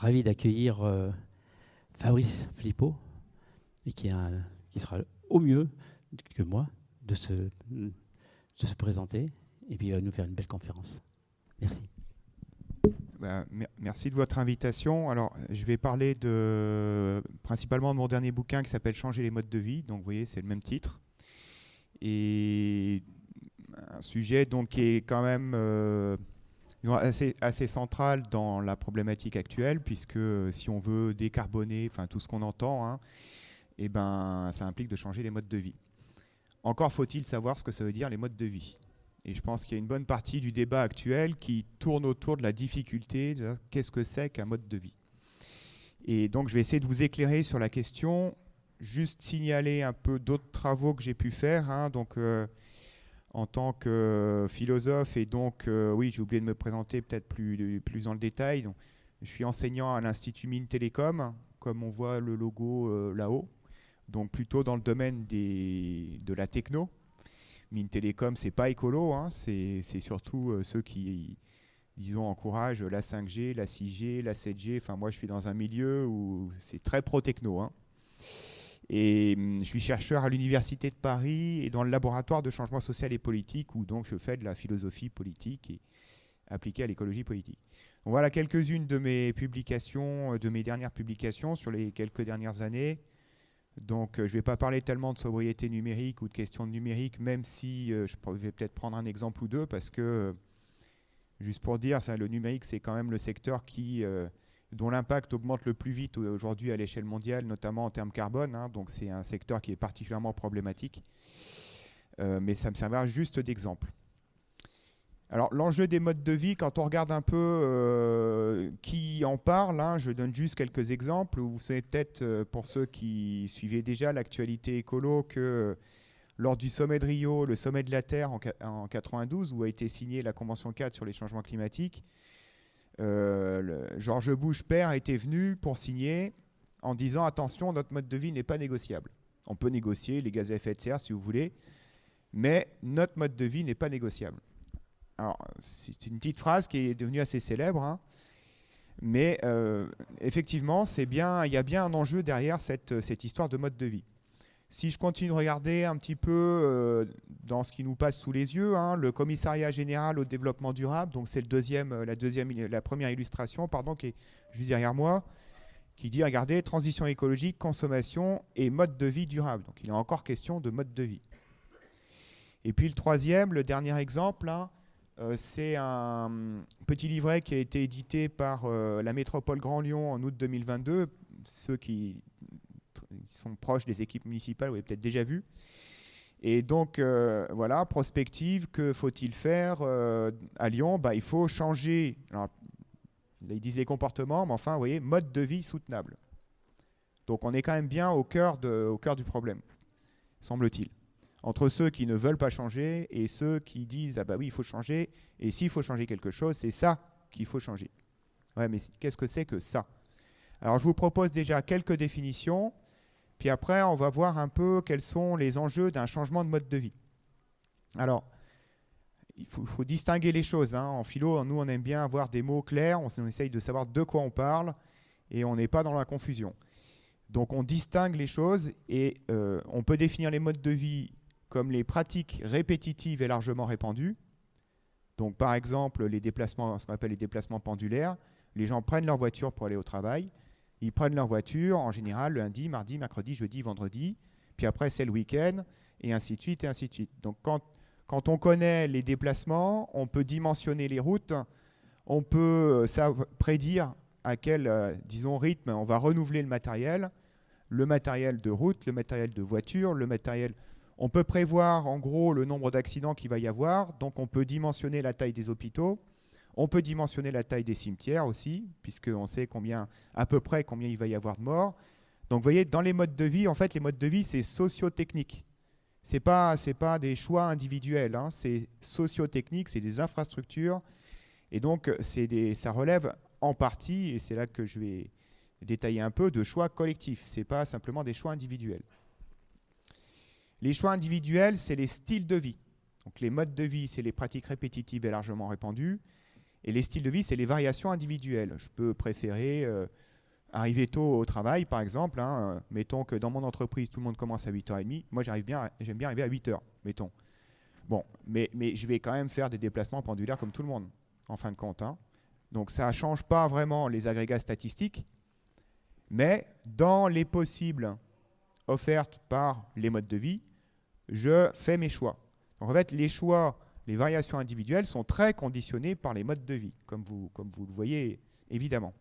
ravi d'accueillir Fabrice Philippot, et qui sera au mieux que moi de se présenter et puis nous faire une belle conférence. Merci. Merci de votre invitation. Alors, je vais parler principalement de mon dernier bouquin qui s'appelle Changer les modes de vie. Donc, vous voyez, c'est le même titre. Et un sujet donc, qui est quand même assez central dans la problématique actuelle, puisque si on veut décarboner, enfin tout ce qu'on entend, hein, eh ben, ça implique de changer les modes de vie. Encore faut-il savoir ce que ça veut dire les modes de vie. Et je pense qu'il y a une bonne partie du débat actuel qui tourne autour de la difficulté de qu'est-ce que c'est qu'un mode de vie. Et donc je vais essayer de vous éclairer sur la question, juste signaler un peu d'autres travaux que j'ai pu faire. Hein, donc en tant que philosophe, et donc oui, j'ai oublié de me présenter peut-être plus dans le détail. Donc, je suis enseignant à l'Institut Mines Télécom, comme on voit le logo là-haut, donc plutôt dans le domaine de la techno. Mines Télécom, c'est pas écolo, hein, c'est surtout ceux qui, disons, encouragent la 5G, la 6G, la 7G. Enfin, moi, je suis dans un milieu où c'est très pro-techno. Hein. Et je suis chercheur à l'Université de Paris et dans le laboratoire de changement social et politique, où donc je fais de la philosophie politique et appliquée à l'écologie politique. Donc voilà quelques-unes de mes publications, de mes dernières publications sur les quelques dernières années. Donc je ne vais pas parler tellement de sobriété numérique ou de questions de numérique, même si je vais peut-être prendre un exemple ou deux, parce que, juste pour dire, ça, le numérique, c'est quand même le secteur dont l'impact augmente le plus vite aujourd'hui à l'échelle mondiale, notamment en termes carbone. Hein, donc c'est un secteur qui est particulièrement problématique. Mais ça me servira juste d'exemple. Alors l'enjeu des modes de vie, quand on regarde un peu qui en parle, hein, je donne juste quelques exemples. Vous savez peut-être, pour ceux qui suivaient déjà l'actualité écolo, que lors du sommet de Rio, le sommet de la Terre en 92, où a été signée la Convention 4 sur les changements climatiques, George Bush père était venu pour signer en disant attention, notre mode de vie n'est pas négociable. On peut négocier les gaz à effet de serre si vous voulez, mais notre mode de vie n'est pas négociable. Alors, c'est une petite phrase qui est devenue assez célèbre, hein, mais effectivement, il y a bien un enjeu derrière cette histoire de mode de vie. Si je continue de regarder un petit peu dans ce qui nous passe sous les yeux, hein, le Commissariat général au développement durable, donc c'est la première illustration, pardon, qui est juste derrière moi, qui dit, regardez, transition écologique, consommation et mode de vie durable. Donc il est encore question de mode de vie. Et puis le dernier exemple, hein, c'est un petit livret qui a été édité par la métropole Grand Lyon en août 2022. Ceux qui sont proches des équipes municipales, vous avez peut-être déjà vu. Et donc, voilà, prospective, que faut-il faire à Lyon? Il faut changer, alors, ils disent les comportements, mais enfin, vous voyez, mode de vie soutenable. Donc, on est quand même bien au cœur du problème, semble-t-il. Entre ceux qui ne veulent pas changer et ceux qui disent « Ah bah oui, il faut changer, et s'il faut changer quelque chose, c'est ça qu'il faut changer. » Ouais, mais qu'est-ce que c'est que ça? Alors, je vous propose déjà quelques définitions, puis après, on va voir un peu quels sont les enjeux d'un changement de mode de vie. Alors, il faut distinguer les choses. Hein. En philo, nous, on aime bien avoir des mots clairs, on essaye de savoir de quoi on parle, et on n'est pas dans la confusion. Donc, on distingue les choses, et on peut définir les modes de vie comme les pratiques répétitives et largement répandues. Donc, par exemple, ce qu'on appelle les déplacements pendulaires. Les gens prennent leur voiture pour aller au travail. Ils prennent leur voiture, en général, lundi, mardi, mercredi, jeudi, vendredi. Puis après, c'est le week-end, et ainsi de suite, et ainsi de suite. Donc, quand on connaît les déplacements, on peut dimensionner les routes. On peut prédire à quel, disons, rythme on va renouveler le matériel de route, le matériel de voiture, le matériel... On peut prévoir en gros le nombre d'accidents qu'il va y avoir, donc on peut dimensionner la taille des hôpitaux, on peut dimensionner la taille des cimetières aussi, puisqu'on sait à peu près combien il va y avoir de morts. Donc vous voyez, dans les modes de vie, en fait, les modes de vie, c'est socio-technique. C'est pas des choix individuels, hein, c'est socio-technique, c'est des infrastructures, et donc ça relève en partie, et c'est là que je vais détailler un peu, de choix collectifs. C'est pas simplement des choix individuels. Les choix individuels, c'est les styles de vie. Donc les modes de vie, c'est les pratiques répétitives et largement répandues. Et les styles de vie, c'est les variations individuelles. Je peux préférer arriver tôt au travail, par exemple. Mettons que dans mon entreprise, tout le monde commence à 8h30. Moi, j'aime bien arriver à 8h, mettons. Bon, mais je vais quand même faire des déplacements pendulaires comme tout le monde, en fin de compte. Donc, ça ne change pas vraiment les agrégats statistiques, mais dans les possibles offertes par les modes de vie, je fais mes choix. Donc, en fait, les choix, les variations individuelles sont très conditionnées par les modes de vie, comme vous le voyez évidemment.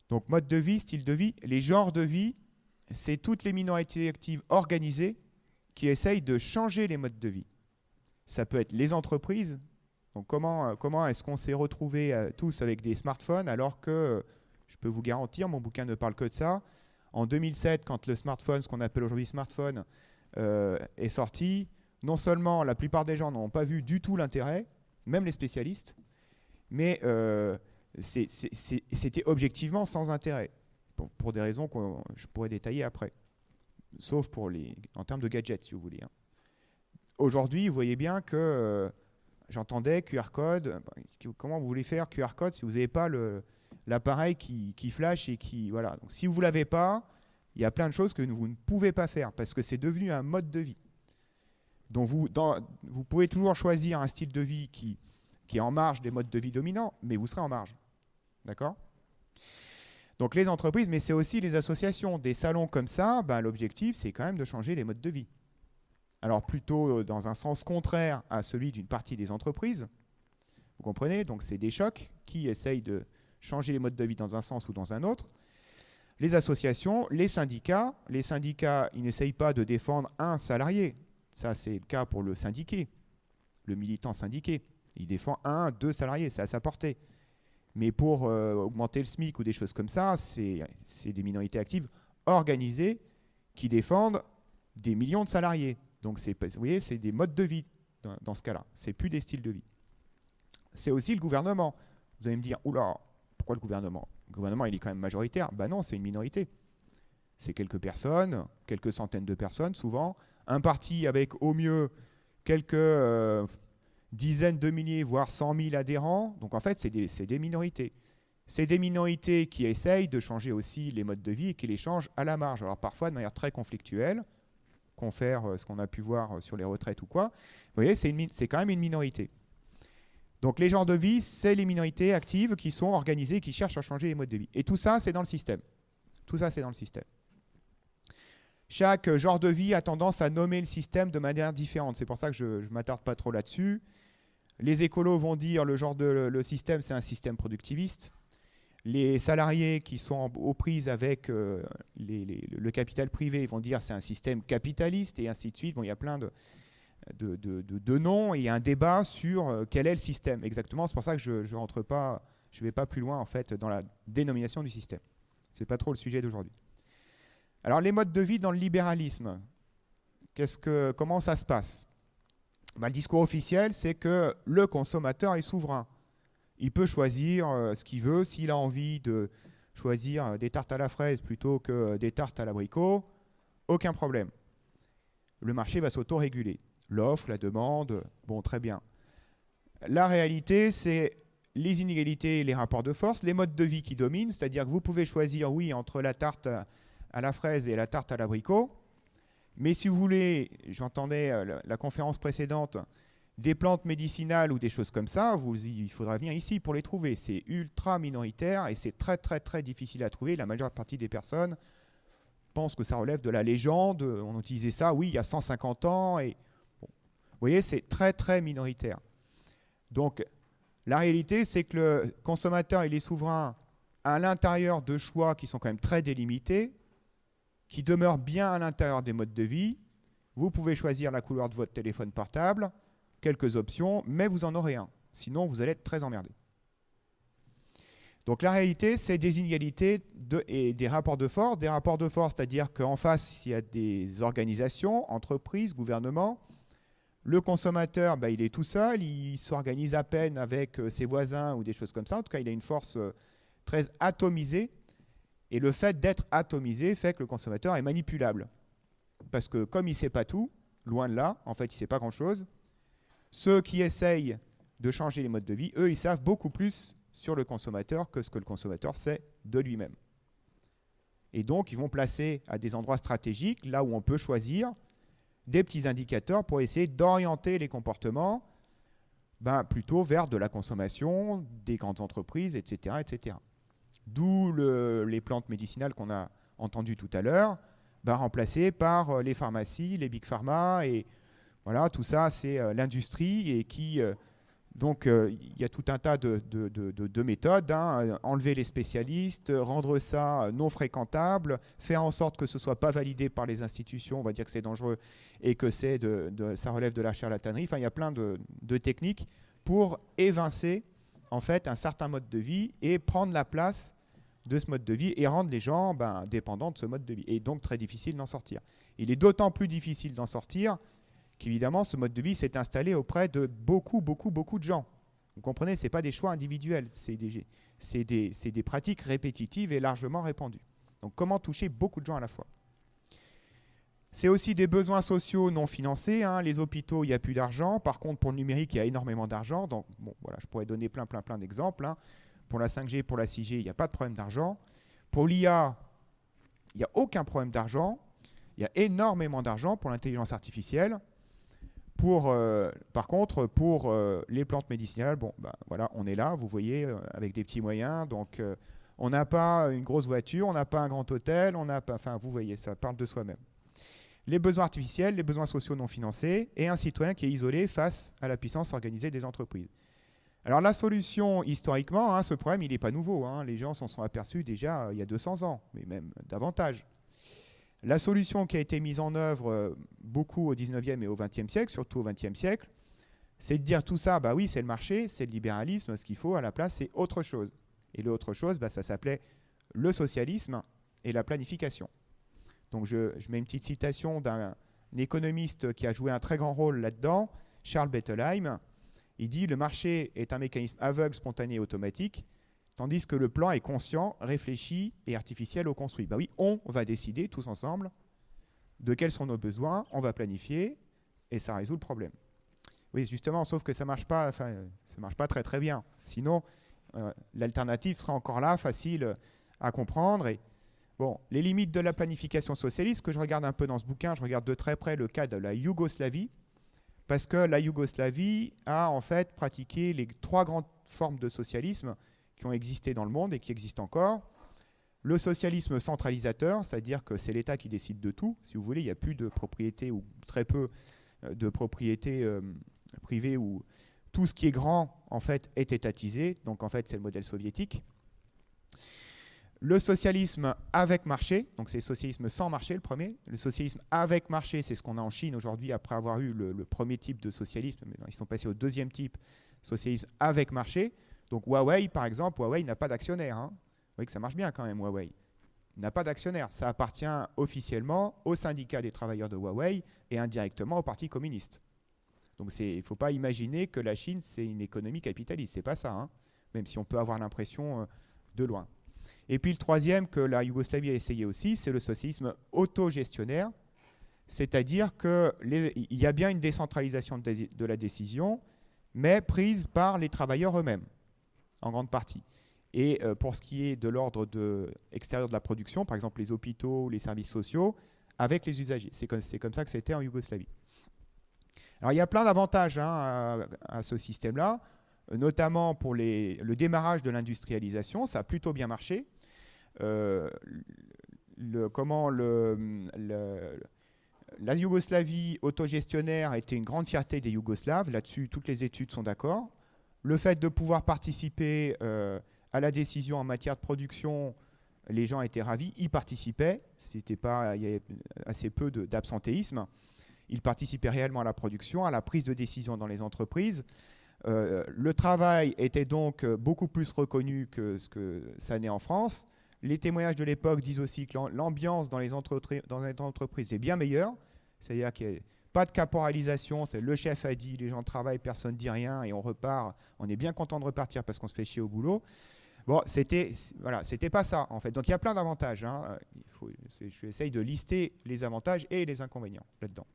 Donc, mode de vie, style de vie, les genres de vie, c'est toutes les minorités actives organisées qui essayent de changer les modes de vie. Ça peut être les entreprises. Donc, comment est-ce qu'on s'est retrouvés tous avec des smartphones alors que, je peux vous garantir, mon bouquin ne parle que de ça. En 2007, quand le smartphone, ce qu'on appelle aujourd'hui smartphone, est sorti, non seulement la plupart des gens n'ont pas vu du tout l'intérêt, même les spécialistes, mais c'était objectivement sans intérêt, pour des raisons que je pourrais détailler après, sauf en termes de gadgets, si vous voulez. Aujourd'hui, vous voyez bien que j'entendais QR code. Comment vous voulez faire QR code si vous n'avez pas l'appareil qui flash et qui... Voilà. Donc, si vous ne l'avez pas, il y a plein de choses que vous ne pouvez pas faire parce que c'est devenu un mode de vie. Donc, vous pouvez toujours choisir un style de vie qui est en marge des modes de vie dominants, mais vous serez en marge. D'accord ? Donc, les entreprises, mais c'est aussi les associations. Des salons comme ça, l'objectif, c'est quand même de changer les modes de vie. Alors, plutôt dans un sens contraire à celui d'une partie des entreprises. Vous comprenez ? Donc, c'est des chocs qui essayent de changer les modes de vie dans un sens ou dans un autre. Les associations, les syndicats, ils n'essayent pas de défendre un salarié. Ça, c'est le cas pour le syndiqué, le militant syndiqué. Il défend 1, 2 salariés, c'est à sa portée. Mais pour augmenter le SMIC ou des choses comme ça, c'est des minorités actives organisées qui défendent des millions de salariés. Donc, vous voyez, c'est des modes de vie dans ce cas-là. Ce n'est plus des styles de vie. C'est aussi le gouvernement. Vous allez me dire, oula, pourquoi le gouvernement ? Le gouvernement, il est quand même majoritaire. Non, c'est une minorité. C'est quelques personnes, quelques centaines de personnes, souvent. Un parti avec au mieux quelques dizaines de milliers, voire 100 000 adhérents. Donc en fait, c'est des minorités. C'est des minorités qui essayent de changer aussi les modes de vie et qui les changent à la marge. Alors parfois de manière très conflictuelle, confère ce qu'on a pu voir sur les retraites ou quoi. Vous voyez, c'est quand même une minorité. Donc les genres de vie, c'est les minorités actives qui sont organisées, qui cherchent à changer les modes de vie. Et tout ça, c'est dans le système. Tout ça, c'est dans le système. Chaque genre de vie a tendance à nommer le système de manière différente. C'est pour ça que je ne m'attarde pas trop là-dessus. Les écolos vont dire le système, c'est un système productiviste. Les salariés qui sont aux prises avec le capital privé vont dire c'est un système capitaliste et ainsi de suite. Bon, il y a plein de noms et il y a un débat sur quel est le système exactement. C'est pour ça que je ne vais pas plus loin en fait dans la dénomination du système. Ce n'est pas trop le sujet d'aujourd'hui. Alors les modes de vie dans le libéralisme, comment ça se passe ? Le discours officiel, c'est que le consommateur est souverain. Il peut choisir ce qu'il veut. S'il a envie de choisir des tartes à la fraise plutôt que des tartes à l'abricot, aucun problème. Le marché va s'auto-réguler. L'offre, la demande, bon, très bien. La réalité, c'est les inégalités et les rapports de force, les modes de vie qui dominent, c'est-à-dire que vous pouvez choisir, oui, entre la tarte à la fraise et la tarte à l'abricot, mais si vous voulez, j'entendais la conférence précédente, des plantes médicinales ou des choses comme ça, il faudra venir ici pour les trouver. C'est ultra minoritaire et c'est très très très difficile à trouver. La majeure partie des personnes pensent que ça relève de la légende. On utilisait ça, oui, il y a 150 ans. Et bon, vous voyez, c'est très très minoritaire. Donc, la réalité, c'est que le consommateur, il est souverain à l'intérieur de choix qui sont quand même très délimités, qui demeurent bien à l'intérieur des modes de vie. Vous pouvez choisir la couleur de votre téléphone portable, quelques options, mais vous en aurez un. Sinon, vous allez être très emmerdé. Donc la réalité, c'est des inégalités et des rapports de force. Des rapports de force, c'est-à-dire qu'en face, il y a des organisations, entreprises, gouvernements. Le consommateur, il est tout seul, il s'organise à peine avec ses voisins ou des choses comme ça. En tout cas, il a une force très atomisée. Et le fait d'être atomisé fait que le consommateur est manipulable. Parce que comme il ne sait pas tout, loin de là, en fait, il ne sait pas grand-chose, ceux qui essayent de changer les modes de vie. Eux, ils savent beaucoup plus sur le consommateur que ce que le consommateur sait de lui-même. Et donc, ils vont placer à des endroits stratégiques, là où on peut choisir, des petits indicateurs pour essayer d'orienter les comportements plutôt vers de la consommation, des grandes entreprises, etc. etc. D'où les plantes médicinales qu'on a entendues tout à l'heure, remplacées par les pharmacies, les big pharma, et voilà, tout ça, c'est l'industrie, et qui... Donc, il y a tout un tas de méthodes. Enlever les spécialistes, rendre ça non fréquentable, faire en sorte que ce ne soit pas validé par les institutions, on va dire que c'est dangereux et que ça relève de la charlatanerie. Enfin, il y a plein de techniques pour évincer en fait, un certain mode de vie et prendre la place de ce mode de vie et rendre les gens dépendants de ce mode de vie. Et donc, très difficile d'en sortir. Il est d'autant plus difficile d'en sortir qu'évidemment, ce mode de vie s'est installé auprès de beaucoup de gens. Vous comprenez, ce n'est pas des choix individuels, c'est des pratiques répétitives et largement répandues. Donc, comment toucher beaucoup de gens à la fois? C'est aussi des besoins sociaux non financés. Les hôpitaux, il n'y a plus d'argent. Par contre, pour le numérique, il y a énormément d'argent. Donc, voilà, je pourrais donner plein d'exemples. Pour la 5G, pour la 6G, il n'y a pas de problème d'argent. Pour l'IA, il n'y a aucun problème d'argent. Il y a énormément d'argent pour l'intelligence artificielle. Par contre, pour les plantes médicinales, voilà, on est là, vous voyez, avec des petits moyens. Donc, on n'a pas une grosse voiture, on n'a pas un grand hôtel, vous voyez, ça parle de soi-même. Les besoins artificiels, les besoins sociaux non financés, et un citoyen qui est isolé face à la puissance organisée des entreprises. Alors, la solution, historiquement, ce problème, il n'est pas nouveau. Les gens s'en sont aperçus déjà il y a 200 ans, mais même davantage. La solution qui a été mise en œuvre beaucoup au 19e et au 20e siècle, surtout au 20e siècle, c'est de dire tout ça, oui, c'est le marché, c'est le libéralisme, ce qu'il faut à la place, c'est autre chose. Et l'autre chose, ça s'appelait le socialisme et la planification. Donc je mets une petite citation d'un économiste qui a joué un très grand rôle là-dedans, Charles Bettelheim. Il dit « Le marché est un mécanisme aveugle, spontané et automatique, tandis que le plan est conscient, réfléchi et artificiel au construit. » Oui, on va décider tous ensemble de quels sont nos besoins, on va planifier et ça résout le problème. Oui, justement, sauf que ça marche pas très très bien. Sinon, l'alternative sera encore là, facile à comprendre. Et, les limites de la planification socialiste, que je regarde un peu dans ce bouquin, je regarde de très près le cas de la Yougoslavie, parce que la Yougoslavie a en fait pratiqué les 3 grandes formes de socialisme qui ont existé dans le monde et qui existent encore. Le socialisme centralisateur, c'est-à-dire que c'est l'État qui décide de tout. Si vous voulez, il n'y a plus de propriété ou très peu de propriété privée où tout ce qui est grand, en fait, est étatisé. Donc, en fait, c'est le modèle soviétique. Le socialisme avec marché, donc c'est le socialisme sans marché, le premier. Le socialisme avec marché, c'est ce qu'on a en Chine aujourd'hui, après avoir eu le premier type de socialisme. Mais ils sont passés au deuxième type, socialisme avec marché. Donc Huawei, par exemple, Huawei n'a pas d'actionnaire. Vous voyez que ça marche bien quand même, Huawei. Il n'a pas d'actionnaire. Ça appartient officiellement au syndicat des travailleurs de Huawei et indirectement au Parti communiste. Donc il ne faut pas imaginer que la Chine, c'est une économie capitaliste. Ce n'est pas ça, même si on peut avoir l'impression de loin. Et puis le troisième que la Yougoslavie a essayé aussi, c'est le socialisme autogestionnaire. C'est-à-dire qu'il y a bien une décentralisation de la décision, mais prise par les travailleurs eux-mêmes, en grande partie. Et pour ce qui est de l'ordre extérieur de la production, par exemple les hôpitaux, les services sociaux, avec les usagers. C'est comme ça que c'était en Yougoslavie. Alors il y a plein d'avantages à ce système-là, notamment pour le démarrage de l'industrialisation. Ça a plutôt bien marché. La Yougoslavie autogestionnaire a été une grande fierté des Yougoslaves. Là-dessus, toutes les études sont d'accord. Le fait de pouvoir participer à la décision en matière de production, les gens étaient ravis, ils participaient. Il y avait assez peu d'absentéisme. Ils participaient réellement à la production, à la prise de décision dans les entreprises. Le travail était donc beaucoup plus reconnu que ce que ça n'est en France. Les témoignages de l'époque disent aussi que l'ambiance dans les entreprises est bien meilleure. C'est-à-dire qu'il n'y a pas de caporalisation. Le chef a dit, les gens travaillent, personne ne dit rien et on repart. On est bien content de repartir parce qu'on se fait chier au boulot. C'était pas ça en fait. Donc il y a plein d'avantages. Je essaye de lister les avantages et les inconvénients là-dedans.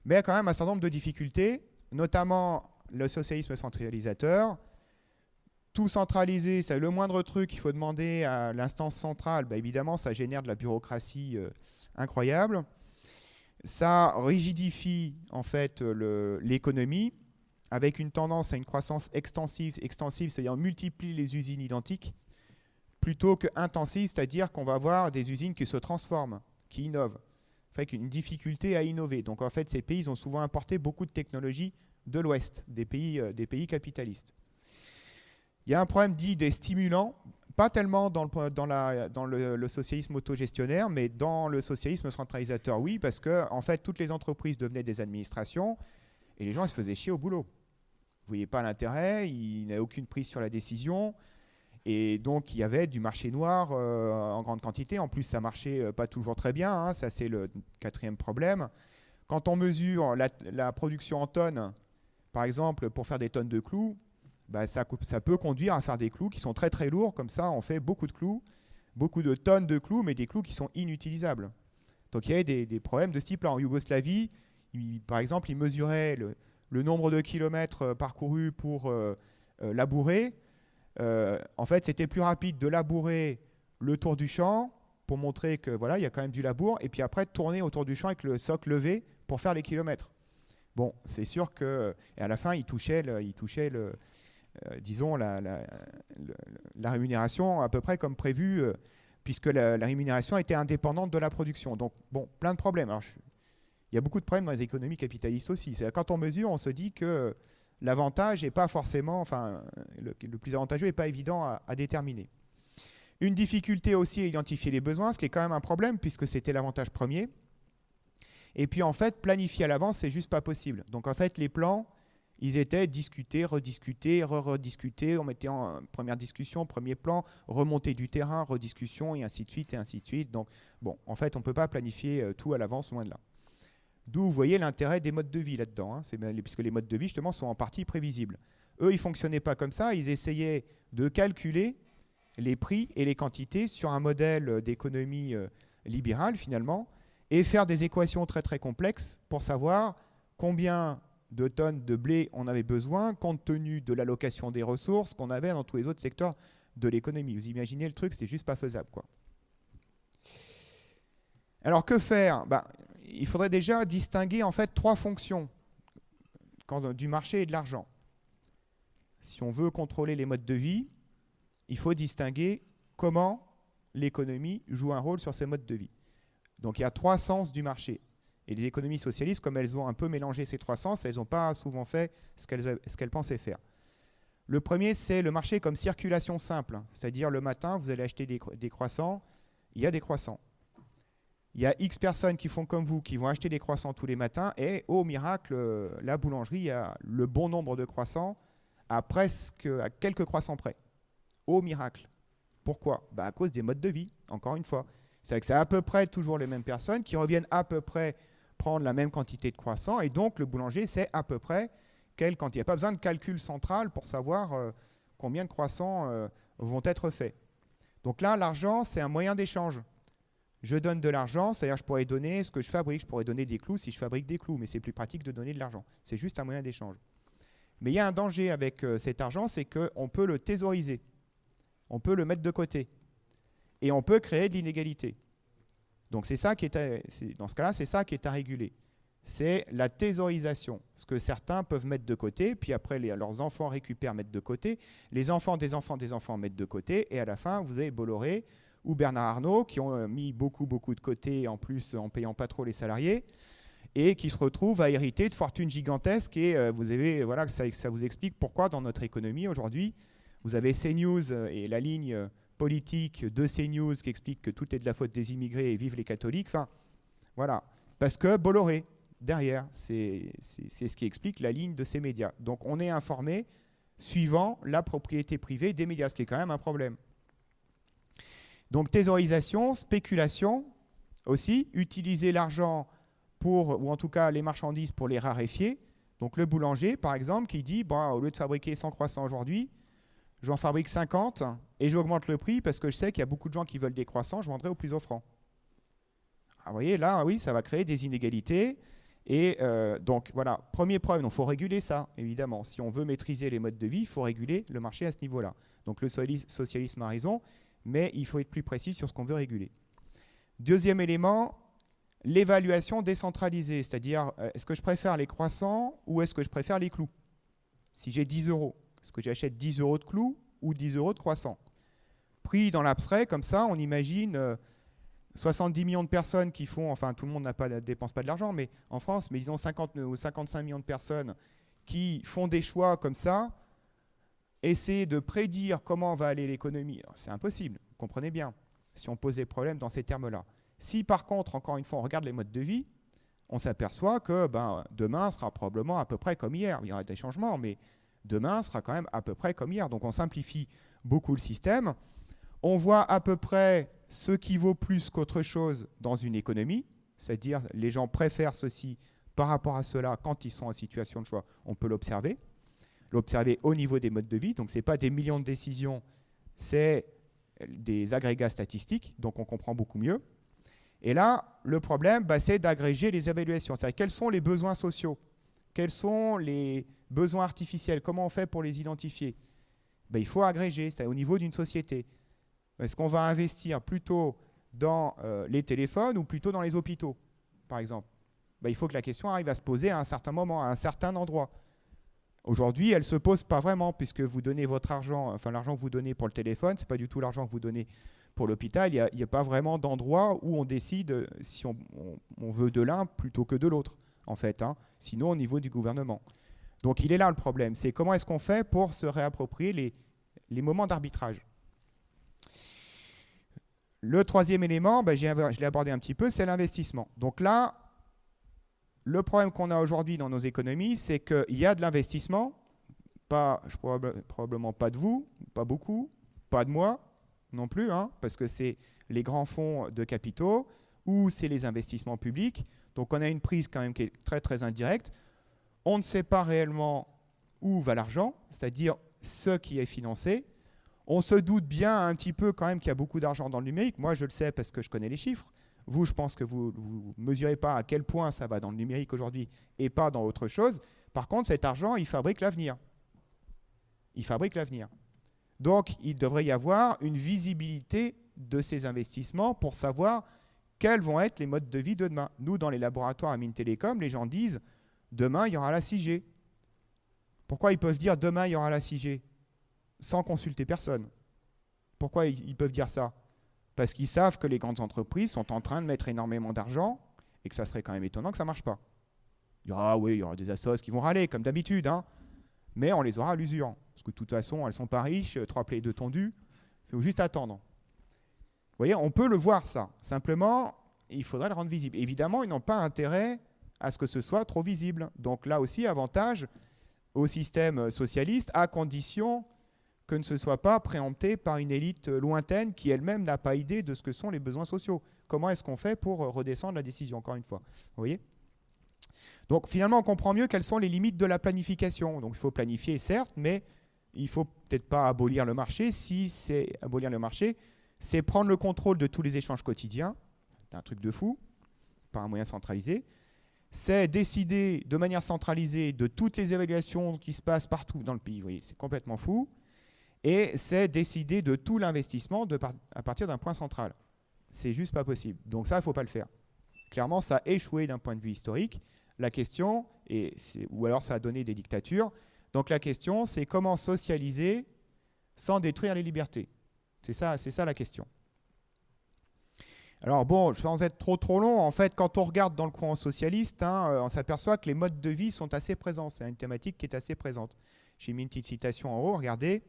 Mais il y a quand même un certain nombre de difficultés, notamment le socialisme centralisateur. Tout centralisé, c'est le moindre truc qu'il faut demander à l'instance centrale, évidemment, ça génère de la bureaucratie incroyable. Ça rigidifie en fait l'économie avec une tendance à une croissance extensive, c'est-à-dire on multiplie les usines identiques, plutôt que intensive, c'est-à-dire qu'on va avoir des usines qui se transforment, qui innovent. Fait qu'une difficulté à innover. Donc en fait, ces pays ont souvent importé beaucoup de technologies de l'Ouest, des pays capitalistes. Il y a un problème dit des stimulants, pas tellement dans le socialisme autogestionnaire, mais dans le socialisme centralisateur, oui, parce que en fait, toutes les entreprises devenaient des administrations et les gens ils se faisaient chier au boulot. Vous ne voyez pas l'intérêt, il n'y avait aucune prise sur la décision. Et donc, il y avait du marché noir en grande quantité. En plus, ça marchait pas toujours très bien. Hein. Ça, c'est le quatrième problème. Quand on mesure la production en tonnes, par exemple, pour faire des tonnes de clous, ça peut conduire à faire des clous qui sont très très lourds. Comme ça, on fait beaucoup de clous, beaucoup de tonnes de clous, mais des clous qui sont inutilisables. Donc, il y avait des problèmes de ce type-là. En Yougoslavie, par exemple, ils mesuraient le nombre de kilomètres parcourus pour labourer. En fait, c'était plus rapide de labourer le tour du champ pour montrer que voilà, il y a quand même du labour, et puis après de tourner autour du champ avec le soc levé pour faire les kilomètres. Bon, c'est sûr que, et à la fin, il touchait disons la rémunération à peu près comme prévu, puisque la rémunération était indépendante de la production. Donc bon, plein de problèmes. Alors, il y a beaucoup de problèmes dans les économies capitalistes aussi. Quand on mesure, on se dit que l'avantage n'est pas forcément, enfin, le plus avantageux n'est pas évident à déterminer. Une difficulté aussi à identifier les besoins, ce qui est quand même un problème puisque c'était l'avantage premier. Et puis en fait, planifier à l'avance, c'est juste pas possible. Donc en fait, les plans, ils étaient discutés, rediscutés, rediscutés. On mettait en première discussion, premier plan, remontée du terrain, rediscussion, et ainsi de suite, et ainsi de suite. Donc bon, en fait, on ne peut pas planifier tout à l'avance, loin de là. D'où vous voyez l'intérêt des modes de vie là-dedans, hein, puisque les modes de vie justement sont en partie prévisibles. Eux, ils ne fonctionnaient pas comme ça, ils essayaient de calculer les prix et les quantités sur un modèle d'économie libérale finalement, et faire des équations très très complexes pour savoir combien de tonnes de blé on avait besoin compte tenu de l'allocation des ressources qu'on avait dans tous les autres secteurs de l'économie. Vous imaginez le truc, c'était juste pas faisable, quoi. Alors que faire ? Il faudrait déjà distinguer en fait trois fonctions du marché et de l'argent. Si on veut contrôler les modes de vie, il faut distinguer comment l'économie joue un rôle sur ces modes de vie. Donc il y a trois sens du marché. Et les économies socialistes, comme elles ont un peu mélangé ces trois sens, elles n'ont pas souvent fait ce qu'elles pensaient faire. Le premier, c'est le marché comme circulation simple. C'est-à-dire le matin, vous allez acheter des croissants, il y a des croissants. Il y a X personnes qui font comme vous, qui vont acheter des croissants tous les matins, et au miracle, la boulangerie a le bon nombre de croissants à quelques croissants près. Au miracle. Pourquoi ? À cause des modes de vie, encore une fois. C'est que c'est à peu près toujours les mêmes personnes qui reviennent à peu près prendre la même quantité de croissants, et donc le boulanger sait à peu près quelle quantité. Il n'y a pas besoin de calcul central pour savoir combien de croissants vont être faits. Donc là, l'argent, c'est un moyen d'échange. Je donne de l'argent, c'est-à-dire je pourrais donner ce que je fabrique, je pourrais donner des clous si je fabrique des clous, mais c'est plus pratique de donner de l'argent. C'est juste un moyen d'échange. Mais il y a un danger avec cet argent, c'est qu'on peut le thésauriser, on peut le mettre de côté, et on peut créer de l'inégalité. Donc dans ce cas-là, c'est ça qui est à réguler. C'est la thésaurisation, ce que certains peuvent mettre de côté, puis après leurs enfants récupèrent, mettent de côté, les enfants des enfants des enfants mettent de côté, et à la fin, vous avez Bolloré ou Bernard Arnault qui ont mis beaucoup de côté, en plus en payant pas trop les salariés, et qui se retrouvent à hériter de fortunes gigantesques. Et ça vous explique pourquoi dans notre économie aujourd'hui, vous avez CNews et la ligne politique de CNews qui explique que tout est de la faute des immigrés et vive les catholiques. Enfin, voilà. Parce que Bolloré, derrière, c'est ce qui explique la ligne de ces médias. Donc on est informé suivant la propriété privée des médias, ce qui est quand même un problème. Donc thésaurisation, spéculation aussi, utiliser l'argent ou en tout cas les marchandises pour les raréfier. Donc le boulanger, par exemple, qui dit, au lieu de fabriquer 100 croissants aujourd'hui, j'en fabrique 50 et j'augmente le prix parce que je sais qu'il y a beaucoup de gens qui veulent des croissants, je vendrai au plus offrant. Vous voyez, là, oui, ça va créer des inégalités. Et donc voilà, premier problème, il faut réguler ça, évidemment. Si on veut maîtriser les modes de vie, il faut réguler le marché à ce niveau-là. Donc le socialisme a raison, mais il faut être plus précis sur ce qu'on veut réguler. Deuxième élément, l'évaluation décentralisée, c'est-à-dire est-ce que je préfère les croissants ou est-ce que je préfère les clous? Si j'ai 10 euros, est-ce que j'achète 10 euros de clous ou 10 euros de croissants? Pris dans l'abstrait, comme ça, on imagine 70 millions de personnes qui font, enfin tout le monde ne dépense pas de l'argent, mais en France, mais disons 50 ou 55 millions de personnes qui font des choix comme ça, essayer de prédire comment va aller l'économie, c'est impossible, vous comprenez bien, si on pose des problèmes dans ces termes-là. Si par contre, encore une fois, on regarde les modes de vie, on s'aperçoit que demain sera probablement à peu près comme hier. Il y aura des changements, mais demain sera quand même à peu près comme hier. Donc on simplifie beaucoup le système. On voit à peu près ce qui vaut plus qu'autre chose dans une économie, c'est-à-dire les gens préfèrent ceci par rapport à cela quand ils sont en situation de choix. On peut l'observer au niveau des modes de vie. Donc ce n'est pas des millions de décisions, c'est des agrégats statistiques, donc on comprend beaucoup mieux. Et là, le problème, c'est d'agréger les évaluations. C'est-à-dire quels sont les besoins sociaux, quels sont les besoins artificiels, comment on fait pour les identifier? Il faut agréger, c'est au niveau d'une société. Est-ce qu'on va investir plutôt dans les téléphones ou plutôt dans les hôpitaux, par exemple? Il faut que la question arrive à se poser à un certain moment, à un certain endroit. Aujourd'hui, elle ne se pose pas vraiment, puisque vous donnez votre argent, enfin l'argent que vous donnez pour le téléphone, ce n'est pas du tout l'argent que vous donnez pour l'hôpital. Il n'y a pas vraiment d'endroit où on décide si on veut de l'un plutôt que de l'autre, en fait, sinon au niveau du gouvernement. Donc il est là le problème, c'est comment est-ce qu'on fait pour se réapproprier les moments d'arbitrage. Le troisième élément, je l'ai abordé un petit peu, c'est l'investissement. Donc là, le problème qu'on a aujourd'hui dans nos économies, c'est qu'il y a de l'investissement, probablement pas de vous, pas beaucoup, pas de moi non plus, parce que c'est les grands fonds de capitaux ou c'est les investissements publics. Donc on a une prise quand même qui est très très indirecte. On ne sait pas réellement où va l'argent, c'est-à-dire ce qui est financé. On se doute bien un petit peu quand même qu'il y a beaucoup d'argent dans le numérique. Moi, je le sais parce que je connais les chiffres. Vous, je pense que vous ne mesurez pas à quel point ça va dans le numérique aujourd'hui et pas dans autre chose. Par contre, cet argent, il fabrique l'avenir. Il fabrique l'avenir. Donc, il devrait y avoir une visibilité de ces investissements pour savoir quels vont être les modes de vie de demain. Nous, dans les laboratoires à Mines Télécom, les gens disent « demain, il y aura la 6G ». Pourquoi ils peuvent dire « demain, il y aura la 6G » sans consulter personne? Pourquoi ils peuvent dire ça? Parce qu'ils savent que les grandes entreprises sont en train de mettre énormément d'argent et que ça serait quand même étonnant que ça ne marche pas. Il y aura des assos qui vont râler, comme d'habitude, mais on les aura à l'usure. Parce que de toute façon, elles ne sont pas riches, 3 plaies 2 tondus, il faut juste attendre. Vous voyez, on peut le voir ça. Simplement, il faudrait le rendre visible. Évidemment, ils n'ont pas intérêt à ce que ce soit trop visible. Donc là aussi, avantage au système socialiste, à condition que ne se soit pas préempté par une élite lointaine qui elle-même n'a pas idée de ce que sont les besoins sociaux. Comment est-ce qu'on fait pour redescendre la décision, encore une fois? Vous voyez? Donc finalement, on comprend mieux quelles sont les limites de la planification. Donc il faut planifier, certes, mais il ne faut peut-être pas abolir le marché. Si c'est abolir le marché, c'est prendre le contrôle de tous les échanges quotidiens. C'est un truc de fou, par un moyen centralisé. C'est décider de manière centralisée de toutes les évaluations qui se passent partout dans le pays. Vous voyez, c'est complètement fou. Et c'est décider de tout l'investissement à partir d'un point central. C'est juste pas possible. Donc ça, il ne faut pas le faire. Clairement, ça a échoué d'un point de vue historique. La question, ou alors ça a donné des dictatures. Donc la question, c'est comment socialiser sans détruire les libertés. C'est ça la question. Alors bon, sans être trop long, en fait, quand on regarde dans le courant socialiste, on s'aperçoit que les modes de vie sont assez présents. C'est une thématique qui est assez présente. J'ai mis une petite citation en haut, regardez,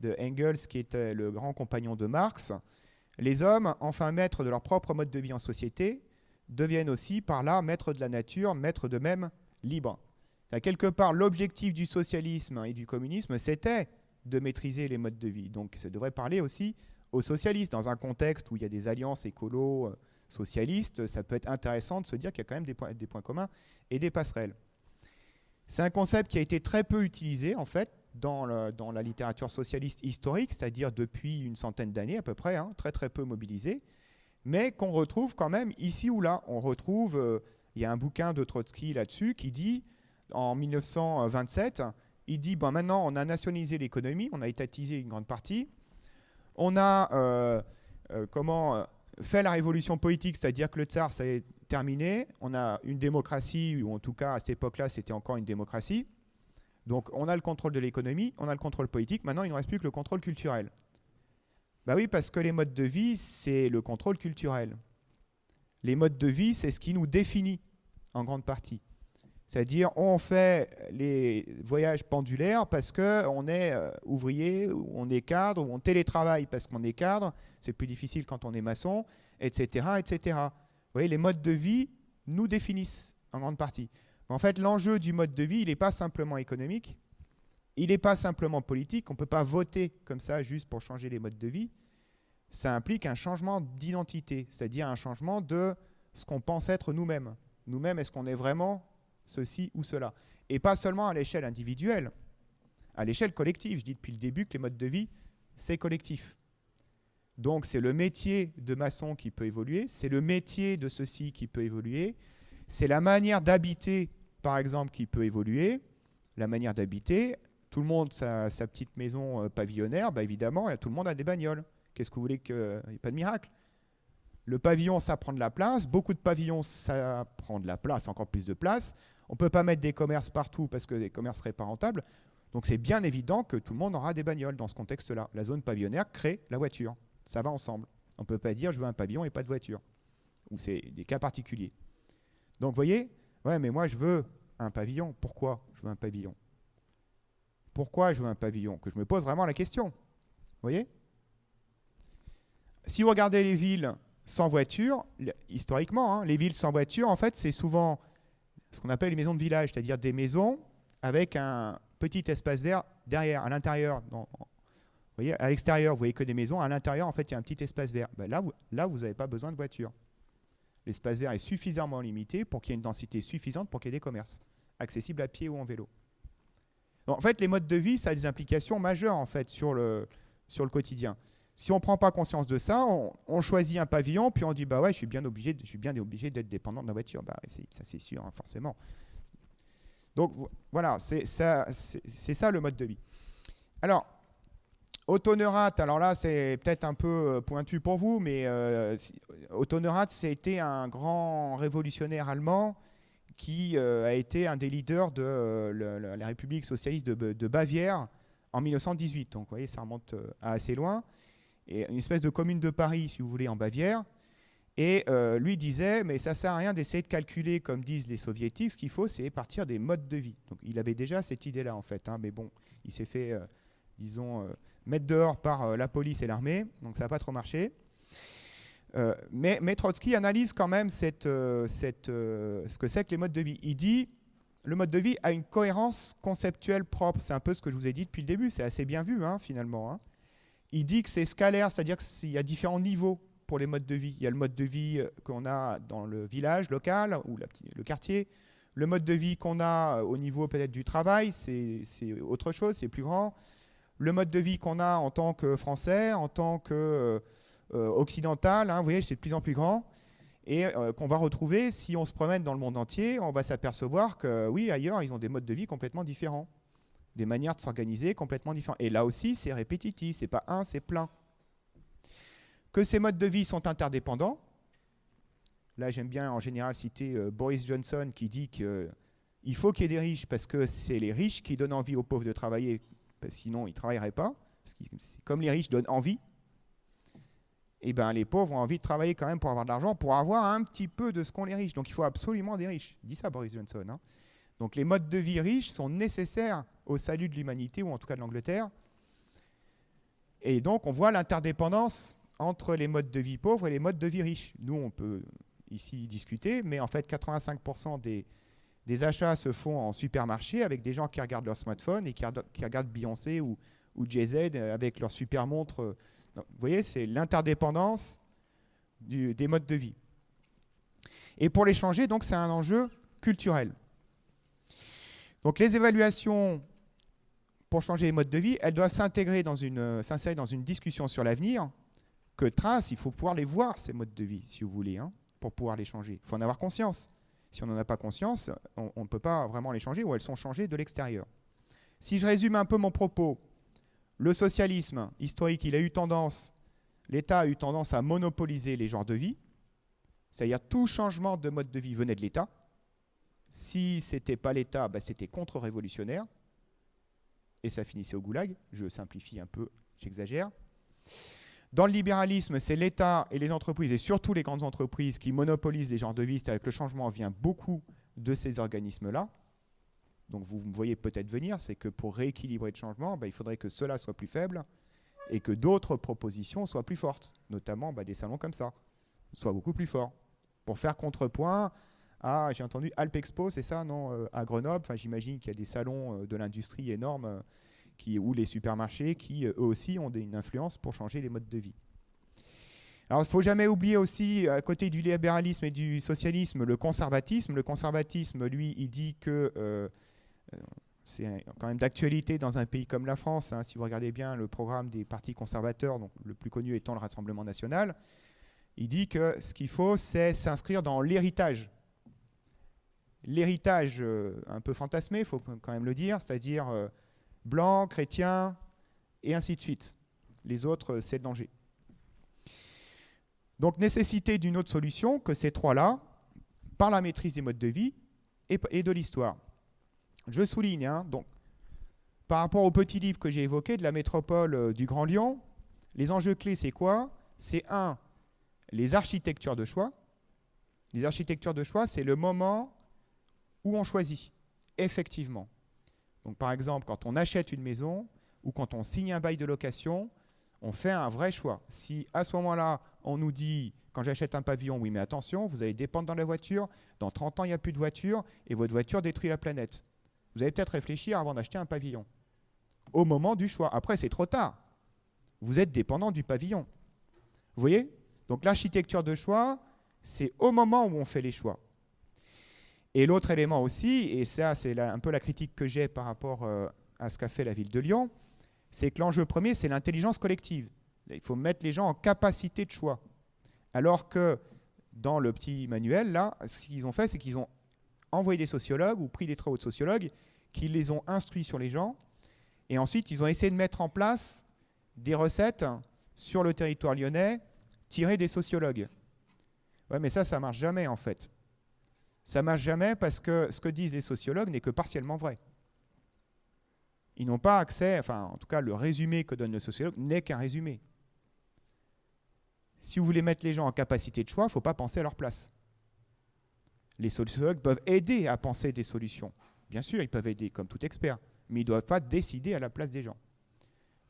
de Engels, qui était le grand compagnon de Marx. Les hommes, enfin maîtres de leur propre mode de vie en société, deviennent aussi par là maîtres de la nature, maîtres d'eux-mêmes, libres. Quelque part, l'objectif du socialisme et du communisme, c'était de maîtriser les modes de vie. Donc ça devrait parler aussi aux socialistes. Dans un contexte où il y a des alliances écolo-socialistes, ça peut être intéressant de se dire qu'il y a quand même des points communs et des passerelles. C'est un concept qui a été très peu utilisé, en fait, dans la littérature socialiste historique, c'est-à-dire depuis une centaine d'années à peu près, très très peu mobilisé, mais qu'on retrouve quand même ici ou là. On retrouve Il y a un bouquin de Trotsky là-dessus qui dit, en 1927, il dit, maintenant on a nationalisé l'économie, on a étatisé une grande partie, on a fait la révolution politique, c'est-à-dire que le tsar, ça est terminé, on a une démocratie, ou en tout cas à cette époque-là, c'était encore une démocratie. Donc on a le contrôle de l'économie, on a le contrôle politique, maintenant il ne reste plus que le contrôle culturel. Bah oui, parce que les modes de vie, c'est le contrôle culturel. Les modes de vie, c'est ce qui nous définit en grande partie. C'est-à-dire, on fait les voyages pendulaires parce qu'on est ouvrier, ou on est cadre, ou on télétravaille parce qu'on est cadre, c'est plus difficile quand on est maçon, etc., etc. Vous voyez, les modes de vie nous définissent en grande partie. En fait, l'enjeu du mode de vie, il n'est pas simplement économique, il n'est pas simplement politique, on ne peut pas voter comme ça juste pour changer les modes de vie. Ça implique un changement d'identité, c'est-à-dire un changement de ce qu'on pense être nous-mêmes. Nous-mêmes, est-ce qu'on est vraiment ceci ou cela? Et pas seulement à l'échelle individuelle, à l'échelle collective. Je dis depuis le début que les modes de vie, c'est collectif. Donc c'est le métier de maçon qui peut évoluer, c'est le métier de ceci qui peut évoluer, c'est la manière d'habiter, par exemple, qui peut évoluer. La manière d'habiter, tout le monde sa petite maison pavillonnaire, évidemment, tout le monde a des bagnoles. Qu'est-ce que vous voulez qu'il n'y ait pas de miracle? Le pavillon, ça prend de la place. Beaucoup de pavillons, ça prend de la place, encore plus de place. On ne peut pas mettre des commerces partout parce que les commerces ne seraient pas rentables. Donc c'est bien évident que tout le monde aura des bagnoles dans ce contexte-là. La zone pavillonnaire crée la voiture. Ça va ensemble. On ne peut pas dire je veux un pavillon et pas de voiture. Ou c'est des cas particuliers. Donc vous voyez, ouais, mais moi je veux un pavillon. Pourquoi je veux un pavillon? Pourquoi je veux un pavillon? Que je me pose vraiment la question. Vous voyez? Si vous regardez les villes sans voiture, historiquement, les villes sans voiture, en fait, c'est souvent ce qu'on appelle les maisons de village, c'est-à-dire des maisons avec un petit espace vert derrière, à l'intérieur. Vous voyez, à l'extérieur, vous voyez que des maisons. À l'intérieur, en fait, il y a un petit espace vert. Là, vous n'avez pas besoin de voiture. L'espace vert est suffisamment limité pour qu'il y ait une densité suffisante pour qu'il y ait des commerces accessibles à pied ou en vélo. Donc, en fait, les modes de vie, ça a des implications majeures en fait, sur le quotidien. Si on ne prend pas conscience de ça, on choisit un pavillon, puis on dit ouais, je suis bien obligé d'être dépendant de la voiture. Ça c'est sûr, forcément. Donc voilà, c'est ça le mode de vie. Alors, Otto Neurath, alors là c'est peut-être un peu pointu pour vous, mais Otto Neurath, c'était un grand révolutionnaire allemand qui a été un des leaders de la République socialiste de Bavière en 1918. Donc vous voyez, ça remonte à assez loin. Et une espèce de commune de Paris, si vous voulez, en Bavière. Et lui disait, mais ça ne sert à rien d'essayer de calculer, comme disent les soviétiques, ce qu'il faut, c'est partir des modes de vie. Donc il avait déjà cette idée-là, en fait. Mais bon, il s'est fait, mettre dehors par la police et l'armée, donc ça n'a pas trop marché. Mais Trotsky analyse quand même ce que c'est que les modes de vie. Il dit, le mode de vie a une cohérence conceptuelle propre. C'est un peu ce que je vous ai dit depuis le début, c'est assez bien vu, finalement. Il dit que c'est scalaire, c'est-à-dire qu'il y a différents niveaux pour les modes de vie. Il y a le mode de vie qu'on a dans le village local ou le quartier. Le mode de vie qu'on a au niveau peut-être du travail, c'est autre chose, c'est plus grand. Le mode de vie qu'on a en tant que Français, en tant qu'occidental, vous voyez, c'est de plus en plus grand. Et qu'on va retrouver, si on se promène dans le monde entier, on va s'apercevoir que oui, ailleurs, ils ont des modes de vie complètement différents. Des manières de s'organiser complètement différentes. Et là aussi, c'est répétitif, c'est pas un, c'est plein. Que ces modes de vie sont interdépendants. Là, j'aime bien en général citer Boris Johnson qui dit qu'il faut qu'il y ait des riches parce que c'est les riches qui donnent envie aux pauvres de travailler, sinon ils ne travailleraient pas. Parce que comme les riches donnent envie, et les pauvres ont envie de travailler quand même pour avoir de l'argent, pour avoir un petit peu de ce qu'ont les riches. Donc il faut absolument des riches. Il dit ça Boris Johnson. Donc les modes de vie riches sont nécessaires au salut de l'humanité, ou en tout cas de l'Angleterre. Et donc on voit l'interdépendance entre les modes de vie pauvres et les modes de vie riches. Nous, on peut ici discuter, mais en fait 85% des achats se font en supermarché avec des gens qui regardent leur smartphone et qui regardent Beyoncé ou Jay-Z avec leur super montre. Vous voyez, c'est l'interdépendance des modes de vie. Et pour les changer, donc, c'est un enjeu culturel. Donc les évaluations pour changer les modes de vie, elles doivent s'insérer dans une discussion sur l'avenir que trace, il faut pouvoir les voir, ces modes de vie, si vous voulez, pour pouvoir les changer. Il faut en avoir conscience. Si on n'en a pas conscience, on ne peut pas vraiment les changer ou elles sont changées de l'extérieur. Si je résume un peu mon propos, le socialisme historique, l'État a eu tendance à monopoliser les genres de vie, c'est-à-dire tout changement de mode de vie venait de l'État. Si ce n'était pas l'État, c'était contre-révolutionnaire, et ça finissait au goulag. Je simplifie un peu, j'exagère. Dans le libéralisme, c'est l'État et les entreprises, et surtout les grandes entreprises, qui monopolisent les genres de vie, c'est-à-dire que le changement vient beaucoup de ces organismes-là. Donc vous me voyez peut-être venir, c'est que pour rééquilibrer le changement, il faudrait que cela soit plus faible et que d'autres propositions soient plus fortes, notamment des salons comme ça, soient beaucoup plus forts, pour faire contrepoint à, j'ai entendu, Alpexpo, c'est ça, non, à Grenoble. Enfin, j'imagine qu'il y a des salons de l'industrie énormes ou les supermarchés qui, eux aussi, ont une influence pour changer les modes de vie. Alors, il ne faut jamais oublier aussi, à côté du libéralisme et du socialisme, le conservatisme. Le conservatisme, lui, il dit que c'est quand même d'actualité dans un pays comme la France. Hein, si vous regardez bien le programme des partis conservateurs, donc le plus connu étant le Rassemblement national, il dit que ce qu'il faut, c'est s'inscrire dans l'héritage. L'héritage un peu fantasmé, il faut quand même le dire, c'est-à-dire blanc, chrétien, et ainsi de suite. Les autres, c'est le danger. Donc, nécessité d'une autre solution que ces trois-là, par la maîtrise des modes de vie et de l'histoire. Je souligne, donc, par rapport au petit livre que j'ai évoqué de la métropole du Grand Lyon, les enjeux clés, c'est quoi? C'est les architectures de choix. Les architectures de choix, c'est le moment où on choisit, effectivement. Donc, par exemple, quand on achète une maison ou quand on signe un bail de location, on fait un vrai choix. Si à ce moment-là, on nous dit, quand j'achète un pavillon, oui, mais attention, vous allez dépendre dans la voiture, dans 30 ans, il n'y a plus de voiture, et votre voiture détruit la planète. Vous allez peut-être réfléchir avant d'acheter un pavillon. Au moment du choix. Après, c'est trop tard. Vous êtes dépendant du pavillon. Vous voyez? Donc l'architecture de choix, c'est au moment où on fait les choix. Et l'autre élément aussi, et ça c'est un peu la critique que j'ai par rapport à ce qu'a fait la ville de Lyon, c'est que l'enjeu premier, c'est l'intelligence collective. Il faut mettre les gens en capacité de choix. Alors que dans le petit manuel, là, ce qu'ils ont fait, c'est qu'ils ont envoyé des sociologues ou pris des travaux de sociologues qui les ont instruits sur les gens. Et ensuite, ils ont essayé de mettre en place des recettes sur le territoire lyonnais tirées des sociologues. Ouais, mais ça ne marche jamais en fait. Ça ne marche jamais parce que ce que disent les sociologues n'est que partiellement vrai. Ils n'ont pas accès, enfin en tout cas le résumé que donne le sociologue n'est qu'un résumé. Si vous voulez mettre les gens en capacité de choix, il ne faut pas penser à leur place. Les sociologues peuvent aider à penser des solutions. Bien sûr, ils peuvent aider comme tout expert, mais ils ne doivent pas décider à la place des gens.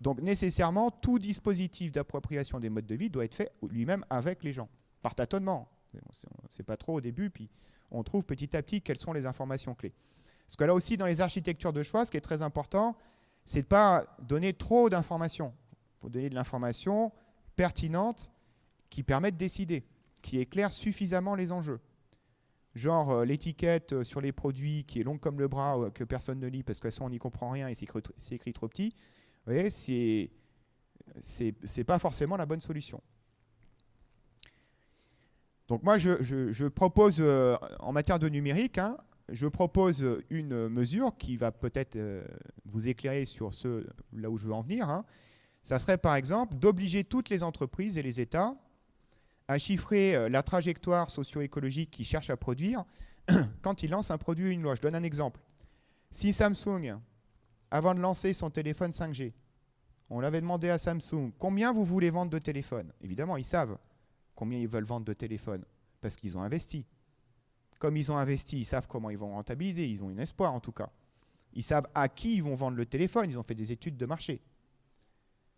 Donc nécessairement, tout dispositif d'appropriation des modes de vie doit être fait lui-même avec les gens, par tâtonnement. C'est pas trop au début, puis on trouve petit à petit quelles sont les informations clés. Parce que là aussi, dans les architectures de choix, ce qui est très important, c'est de ne pas donner trop d'informations. Il faut donner de l'information pertinente qui permet de décider, qui éclaire suffisamment les enjeux. Genre l'étiquette sur les produits qui est longue comme le bras, que personne ne lit parce que ça on n'y comprend rien et c'est écrit trop petit. Vous voyez, c'est pas forcément la bonne solution. Donc moi, je propose, en matière de numérique, je propose une mesure qui va peut-être vous éclairer sur là où je veux en venir. Ça serait par exemple d'obliger toutes les entreprises et les États à chiffrer la trajectoire socio-écologique qu'ils cherchent à produire quand ils lancent un produit ou une loi. Je donne un exemple. Si Samsung, avant de lancer son téléphone 5G, on l'avait demandé à Samsung, combien vous voulez vendre de téléphones? Évidemment, ils savent combien ils veulent vendre de téléphones, parce qu'ils ont investi. Comme ils ont investi, ils savent comment ils vont rentabiliser, ils ont un espoir en tout cas. Ils savent à qui ils vont vendre le téléphone, ils ont fait des études de marché.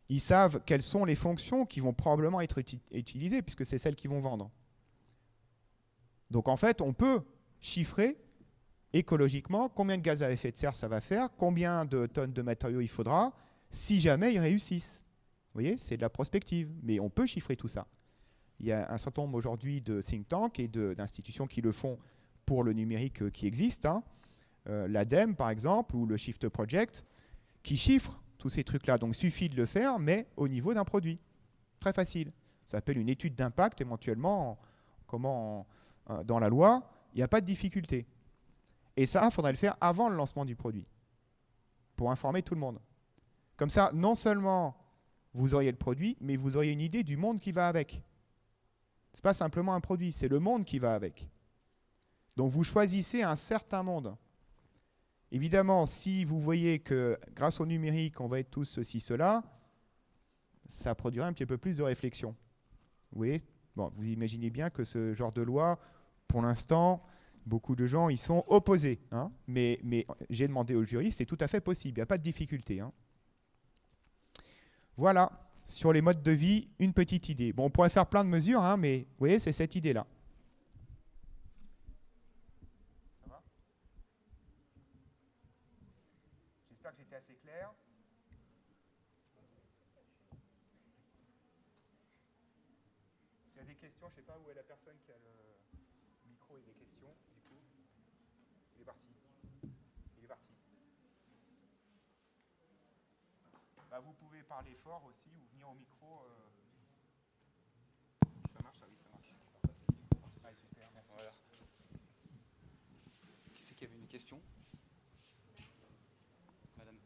Ils savent quelles sont les fonctions qui vont probablement être utilisées, puisque c'est celles qui vont vendre. Donc en fait, on peut chiffrer écologiquement combien de gaz à effet de serre ça va faire, combien de tonnes de matériaux il faudra, si jamais ils réussissent. Vous voyez, c'est de la prospective, mais on peut chiffrer tout ça. Il y a un certain nombre aujourd'hui de think tanks et d'institutions qui le font pour le numérique qui existe. L'ADEME, par exemple, ou le Shift Project, qui chiffrent tous ces trucs-là. Donc, il suffit de le faire, mais au niveau d'un produit. Très facile. Ça s'appelle une étude d'impact, éventuellement, dans la loi. il n'y a pas de difficulté. Et ça, il faudrait le faire avant le lancement du produit, pour informer tout le monde. Comme ça, non seulement vous auriez le produit, mais vous auriez une idée du monde qui va avec. Ce n'est pas simplement un produit, c'est le monde qui va avec. Donc vous choisissez un certain monde. Évidemment, si vous voyez que grâce au numérique, on va être tous ceci, cela, ça produirait un petit peu plus de réflexion. Vous voyez, bon, vous imaginez bien que ce genre de loi, pour l'instant, beaucoup de gens y sont opposés. Hein, mais j'ai demandé au jury, c'est tout à fait possible, il n'y a pas de difficulté. Hein. Voilà, sur les modes de vie, une petite idée. Bon, on pourrait faire plein de mesures, hein, mais vous voyez, c'est cette idée-là. Ça va ? J'espère que j'étais assez clair. S'il y a des questions, je ne sais pas où est la personne qui a le micro et des questions, du coup. Il est parti. Il est parti. Bah, vous pouvez parler fort aussi ou venir au micro. Ça marche, ah oui, ça marche. Ah, super, merci. Voilà. Qui c'est qui avait une question ? Madame.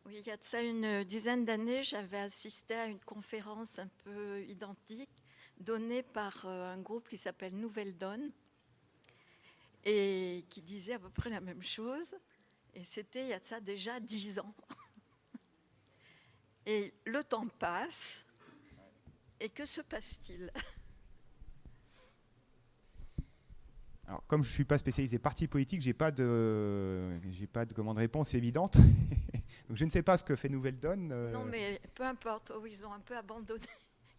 Oui, il y a de ça une dizaine d'années, j'avais assisté à une conférence un peu identique donnée par un groupe qui s'appelle Nouvelle Donne et qui disait à peu près la même chose. Et c'était il y a de ça déjà 10 ans. Et le temps passe. Et que se passe-t-il ? Alors, comme je ne suis pas spécialisé parti politique, j'ai pas de réponse évidente. Donc, je ne sais pas ce que fait Nouvelle Donne. Non, mais peu importe. Oh, ils ont un peu abandonné.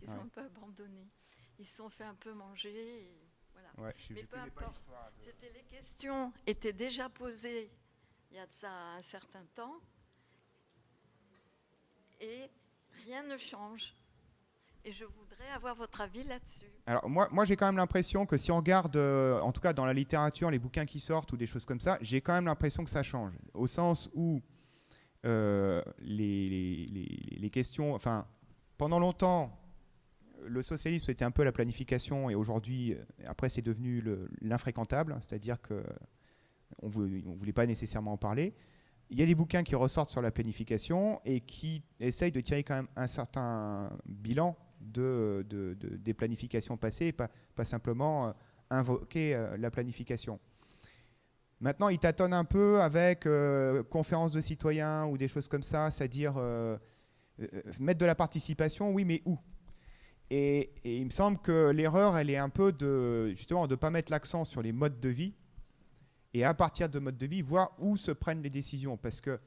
Ils Ouais. ont un peu abandonné. Ils se sont fait un peu manger. Et voilà. Ouais, Mais je peu connais pas importe. l'histoire de- C'était les questions étaient déjà posées il y a de ça un certain temps. Et rien ne change. Et je voudrais avoir votre avis là-dessus. Alors moi j'ai quand même l'impression que si on regarde, en tout cas dans la littérature, les bouquins qui sortent ou des choses comme ça, j'ai quand même l'impression que ça change. Au sens où les questions... Enfin, pendant longtemps, le socialisme était un peu la planification et aujourd'hui, après c'est devenu l'infréquentable, c'est-à-dire qu'on ne voulait pas nécessairement en parler. Il y a des bouquins qui ressortent sur la planification et qui essayent de tirer quand même un certain bilan des planifications passées et pas simplement invoquer la planification. Maintenant, ils tâtonnent un peu avec conférences de citoyens ou des choses comme ça, c'est-à-dire mettre de la participation, oui, mais où ? Et il me semble que l'erreur, elle est un peu justement de ne pas mettre l'accent sur les modes de vie et à partir de modes de vie, voir où se prennent les décisions. Parce que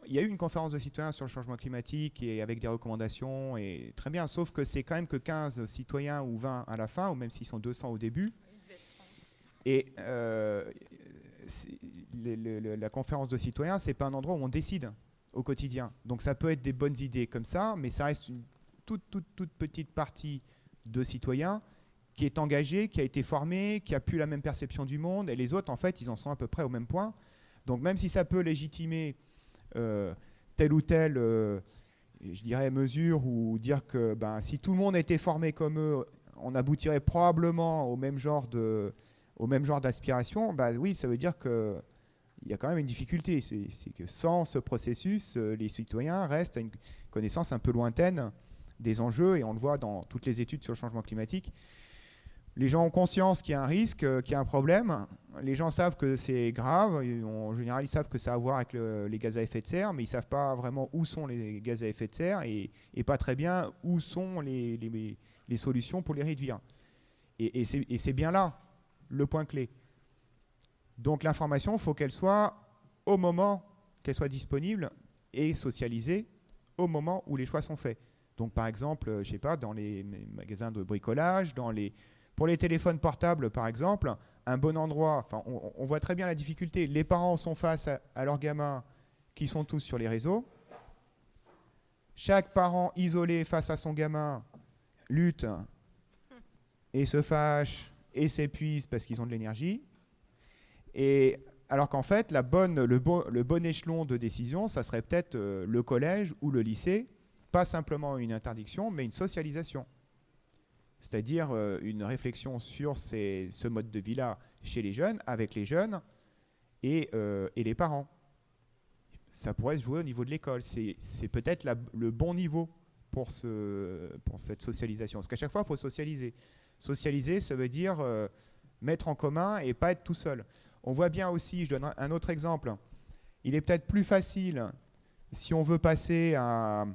il y a eu une conférence de citoyens sur le changement climatique et avec des recommandations, et très bien, sauf que c'est quand même que 15 citoyens ou 20 à la fin, ou même s'ils sont 200 au début. Et la conférence de citoyens, c'est pas un endroit où on décide au quotidien. Donc ça peut être des bonnes idées comme ça, mais ça reste une toute petite partie de citoyens qui est engagé, qui a été formé, qui a plus la même perception du monde, et les autres, en fait, ils en sont à peu près au même point. Donc même si ça peut légitimer telle ou telle, je dirais, mesure, ou dire que si tout le monde était formé comme eux, on aboutirait probablement au même genre d'aspiration, oui, ça veut dire qu'il y a quand même une difficulté. C'est que sans ce processus, les citoyens restent à une connaissance un peu lointaine des enjeux, et on le voit dans toutes les études sur le changement climatique. Les gens ont conscience qu'il y a un risque, qu'il y a un problème. Les gens savent que c'est grave. En général, ils savent que ça a à voir avec les gaz à effet de serre, mais ils ne savent pas vraiment où sont les gaz à effet de serre et pas très bien où sont les solutions pour les réduire. Et c'est bien là le point clé. Donc l'information, il faut qu'elle soit au moment qu'elle soit disponible et socialisée au moment où les choix sont faits. Donc par exemple, je sais pas, dans les magasins de bricolage, pour les téléphones portables, par exemple, un bon endroit, on voit très bien la difficulté. Les parents sont face à leurs gamins qui sont tous sur les réseaux. Chaque parent isolé face à son gamin lutte et se fâche et s'épuise parce qu'ils ont de l'énergie. Et alors qu'en fait, le bon échelon de décision, ça serait peut-être le collège ou le lycée, pas simplement une interdiction, mais une socialisation. C'est-à-dire une réflexion sur ce mode de vie-là chez les jeunes, avec les jeunes et les parents. Ça pourrait se jouer au niveau de l'école. C'est peut-être le bon niveau pour cette socialisation. Parce qu'à chaque fois, il faut socialiser. Socialiser, ça veut dire mettre en commun et pas être tout seul. On voit bien aussi, je donne un autre exemple, il est peut-être plus facile si on veut passer à,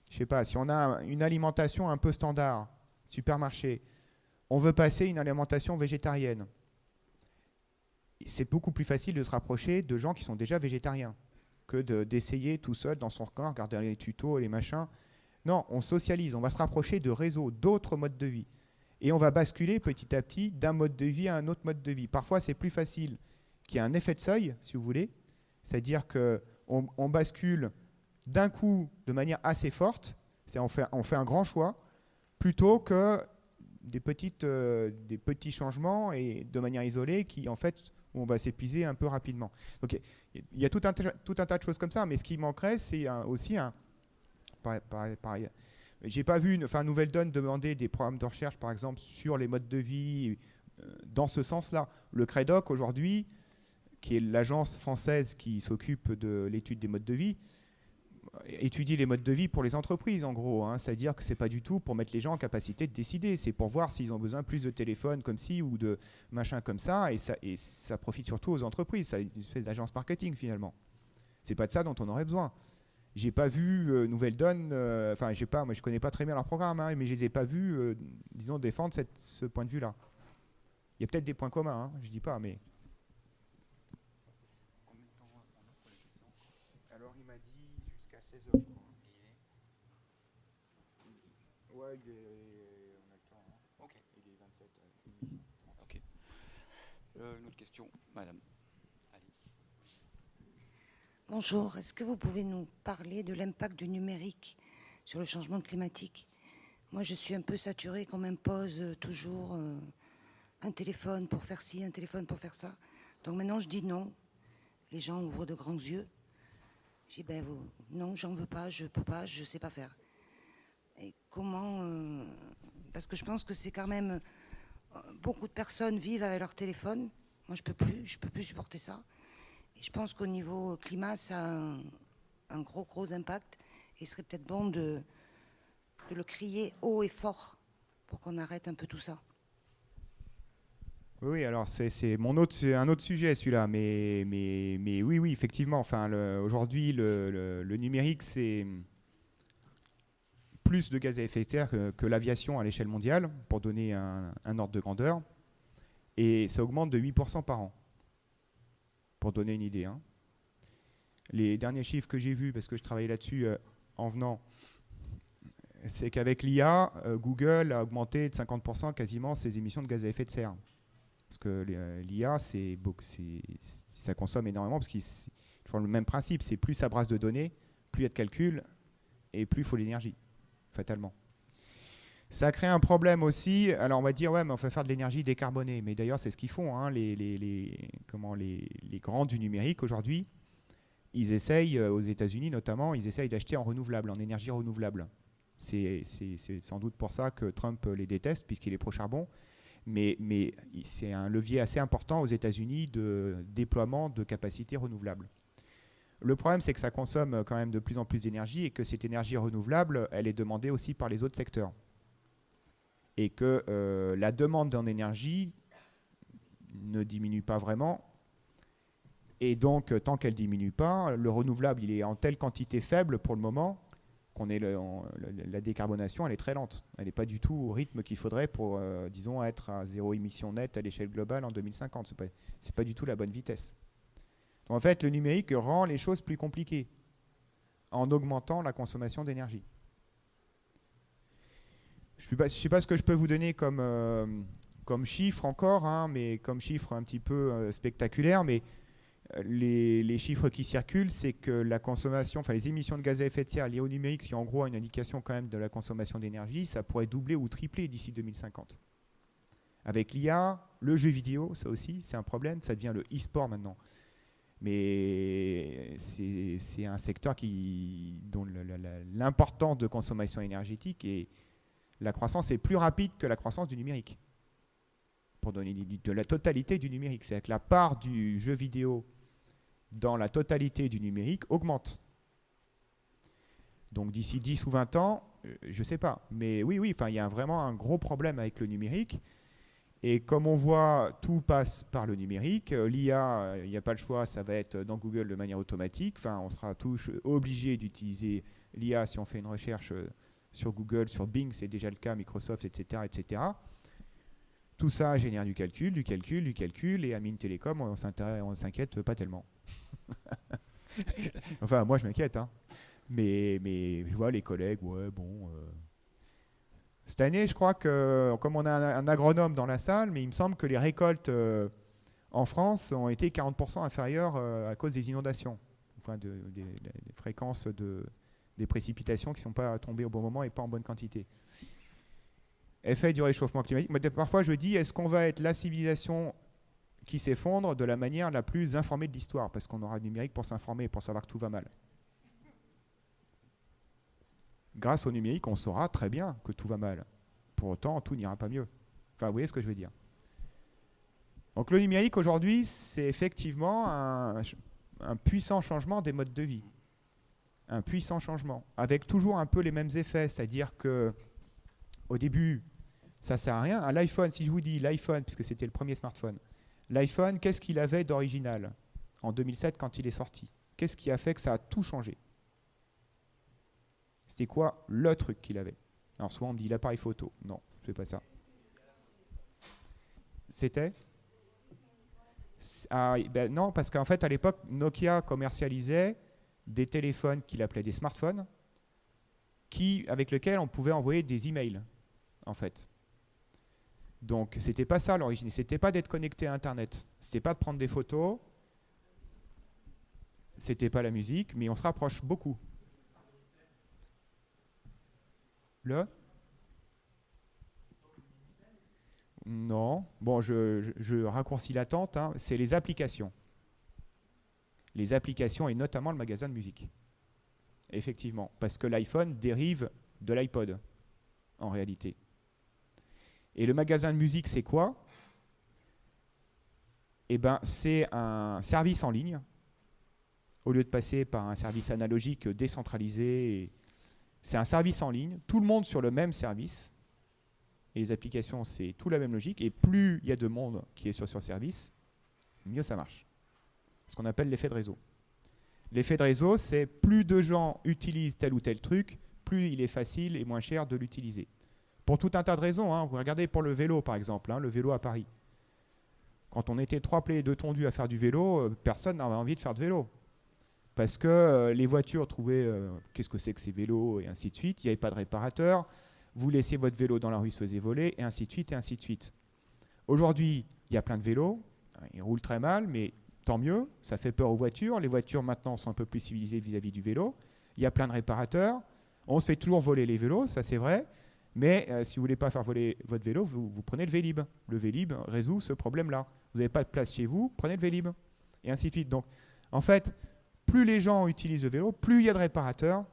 je sais pas, si on a une alimentation un peu standard, supermarché, on veut passer une alimentation végétarienne. C'est beaucoup plus facile de se rapprocher de gens qui sont déjà végétariens que d'essayer tout seul dans son coin, regarder les tutos et les machins. Non, on socialise, on va se rapprocher de réseaux, d'autres modes de vie. Et on va basculer petit à petit d'un mode de vie à un autre mode de vie. Parfois, c'est plus facile qu'il y ait un effet de seuil, si vous voulez. C'est-à-dire qu'on bascule d'un coup de manière assez forte, on fait un grand choix, plutôt que des petits changements et de manière isolée qui, en fait, où on va s'épuiser un peu rapidement. Donc, il y a tout un tas de choses comme ça, mais ce qui manquerait, c'est aussi un... Pareil. J'ai pas vu Nouvelle Donne demander des programmes de recherche, par exemple, sur les modes de vie dans ce sens-là. Le CREDOC, aujourd'hui, qui est l'agence française qui s'occupe de l'étude des modes de vie, étudie les modes de vie pour les entreprises, en gros. C'est-à-dire que ce n'est pas du tout pour mettre les gens en capacité de décider. C'est pour voir s'ils ont besoin plus de téléphones comme ci ou de machin comme ça. Et ça profite surtout aux entreprises. C'est une espèce d'agence marketing, finalement. Ce n'est pas de ça dont on aurait besoin. J'ai pas vu Nouvelle Donne, moi je connais pas très bien leur programme, mais je les ai pas vus, disons, défendre ce point de vue-là. Il y a peut-être des points communs, je dis pas, mais... Combien de temps on a pour la question ? Alors il m'a dit jusqu'à 16h, je crois. Ouais, on a le temps. Ok. Il est 27. Ok. Une autre question, madame. Bonjour, est-ce que vous pouvez nous parler de l'impact du numérique sur le changement climatique ? Moi, je suis un peu saturée qu'on m'impose toujours un téléphone pour faire ci, un téléphone pour faire ça. Donc maintenant, je dis non. Les gens ouvrent de grands yeux. Je dis, non, j'en veux pas, je peux pas, je sais pas faire. Et comment... parce que je pense que c'est quand même... beaucoup de personnes vivent avec leur téléphone. Moi, je peux plus supporter ça. Et je pense qu'au niveau climat, ça a un gros impact. Et il serait peut-être bon de le crier haut et fort pour qu'on arrête un peu tout ça. Oui, alors c'est un autre sujet celui-là, mais oui, effectivement. Aujourd'hui, le numérique, c'est plus de gaz à effet de serre que l'aviation à l'échelle mondiale, pour donner un ordre de grandeur. Et ça augmente de 8% par an. Pour donner une idée. Les derniers chiffres que j'ai vus, parce que je travaillais là-dessus en venant, c'est qu'avec l'IA, Google a augmenté de 50% quasiment ses émissions de gaz à effet de serre. Parce que l'IA, ça consomme énormément, parce qu'il toujours le même principe, c'est plus ça brasse de données, plus il y a de calculs, et plus il faut l'énergie, fatalement. Ça crée un problème aussi. Alors on va dire, ouais, mais on va faire de l'énergie décarbonée. Mais d'ailleurs, c'est ce qu'ils font, les grands du numérique aujourd'hui. Ils essayent, aux États-Unis notamment, ils essayent d'acheter en renouvelable, en énergie renouvelable. C'est sans doute pour ça que Trump les déteste, puisqu'il est pro-charbon. Mais c'est un levier assez important aux États-Unis de déploiement de capacités renouvelables. Le problème, c'est que ça consomme quand même de plus en plus d'énergie et que cette énergie renouvelable, elle est demandée aussi par les autres secteurs. Et que la demande en énergie ne diminue pas vraiment. Et donc, tant qu'elle ne diminue pas, le renouvelable, il est en telle quantité faible pour le moment la décarbonation, elle est très lente. Elle n'est pas du tout au rythme qu'il faudrait pour, disons, être à zéro émission nette à l'échelle globale en 2050. Ce n'est pas du tout la bonne vitesse. Donc, en fait, le numérique rend les choses plus compliquées en augmentant la consommation d'énergie. Je ne sais pas ce que je peux vous donner comme chiffre encore, mais comme chiffre un petit peu spectaculaire, mais les chiffres qui circulent, c'est que la consommation, les émissions de gaz à effet de serre liées au numérique, qui en gros a une indication quand même de la consommation d'énergie, ça pourrait doubler ou tripler d'ici 2050. Avec l'IA, le jeu vidéo, ça aussi, c'est un problème, ça devient le e-sport maintenant. Mais c'est un secteur dont l'importance de consommation énergétique est La croissance est plus rapide que la croissance du numérique. Pour donner une idée de la totalité du numérique. C'est-à-dire que la part du jeu vidéo dans la totalité du numérique augmente. Donc d'ici 10 ou 20 ans, je ne sais pas. Mais oui, il y a vraiment un gros problème avec le numérique. Et comme on voit, tout passe par le numérique. L'IA, il n'y a pas le choix, ça va être dans Google de manière automatique. Enfin, on sera tous obligés d'utiliser l'IA si on fait une recherche sur Google, sur Bing, c'est déjà le cas, Microsoft, etc., etc. Tout ça génère du calcul, et à Mines Télécom, on s'inquiète pas tellement. Enfin, moi, je m'inquiète, hein. Mais je vois les collègues, ouais, bon. Cette année, je crois que, comme on a un agronome dans la salle, mais il me semble que les récoltes en France ont été 40% inférieures à cause des inondations, enfin des fréquences des précipitations qui ne sont pas tombées au bon moment et pas en bonne quantité. Effet du réchauffement climatique. Moi, parfois, je dis, est-ce qu'on va être la civilisation qui s'effondre de la manière la plus informée de l'histoire, parce qu'on aura le numérique pour s'informer et pour savoir que tout va mal. Grâce au numérique, on saura très bien que tout va mal. Pour autant, tout n'ira pas mieux. Enfin, vous voyez ce que je veux dire. Donc le numérique, aujourd'hui, c'est effectivement un puissant changement des modes de vie. Un puissant changement, avec toujours un peu les mêmes effets, c'est-à-dire que au début, ça ne sert à rien. L'iPhone, si je vous dis l'iPhone, puisque c'était le premier smartphone, l'iPhone, qu'est-ce qu'il avait d'original en 2007 quand il est sorti? Qu'est-ce qui a fait que ça a tout changé? C'était quoi le truc qu'il avait? Alors soit on me dit l'appareil photo. Non, c'est pas ça. C'était non, parce qu'en fait, à l'époque, Nokia commercialisait des téléphones qu'il appelait des smartphones, avec lesquels on pouvait envoyer des emails, en fait. Donc, c'était pas ça l'origine. C'était pas d'être connecté à Internet. C'était pas de prendre des photos. C'était pas la musique, mais on se rapproche beaucoup. Non. Bon, je raccourcis l'attente. Hein. C'est les applications. Les applications et notamment le magasin de musique. Effectivement. Parce que l'iPhone dérive de l'iPod, en réalité. Et le magasin de musique, c'est quoi? Eh bien, c'est un service en ligne. Au lieu de passer par un service analogique décentralisé, c'est un service en ligne. Tout le monde sur le même service. Et les applications, c'est tout la même logique. Et plus il y a de monde qui est sur ce service, mieux ça marche. Ce qu'on appelle l'effet de réseau. L'effet de réseau, c'est plus de gens utilisent tel ou tel truc, plus il est facile et moins cher de l'utiliser. Pour tout un tas de raisons. Hein. Vous regardez pour le vélo, par exemple, le vélo à Paris. Quand on était 3 plaies et 2 tondus à faire du vélo, personne n'avait envie de faire de vélo. Parce que les voitures trouvaient qu'est-ce que c'est que ces vélos et ainsi de suite. Il n'y avait pas de réparateur. Vous laissiez votre vélo dans la rue, il se faisait voler, et ainsi de suite, et ainsi de suite. Aujourd'hui, il y a plein de vélos. Ils roulent très mal, mais tant mieux. Ça fait peur aux voitures. Les voitures, maintenant, sont un peu plus civilisées vis-à-vis du vélo. Il y a plein de réparateurs. On se fait toujours voler les vélos, ça c'est vrai. Mais si vous ne voulez pas faire voler votre vélo, vous prenez le Vélib. Le Vélib résout ce problème-là. Vous n'avez pas de place chez vous, prenez le Vélib. Et ainsi de suite. Donc, en fait, plus les gens utilisent le vélo, plus il y a de réparateurs,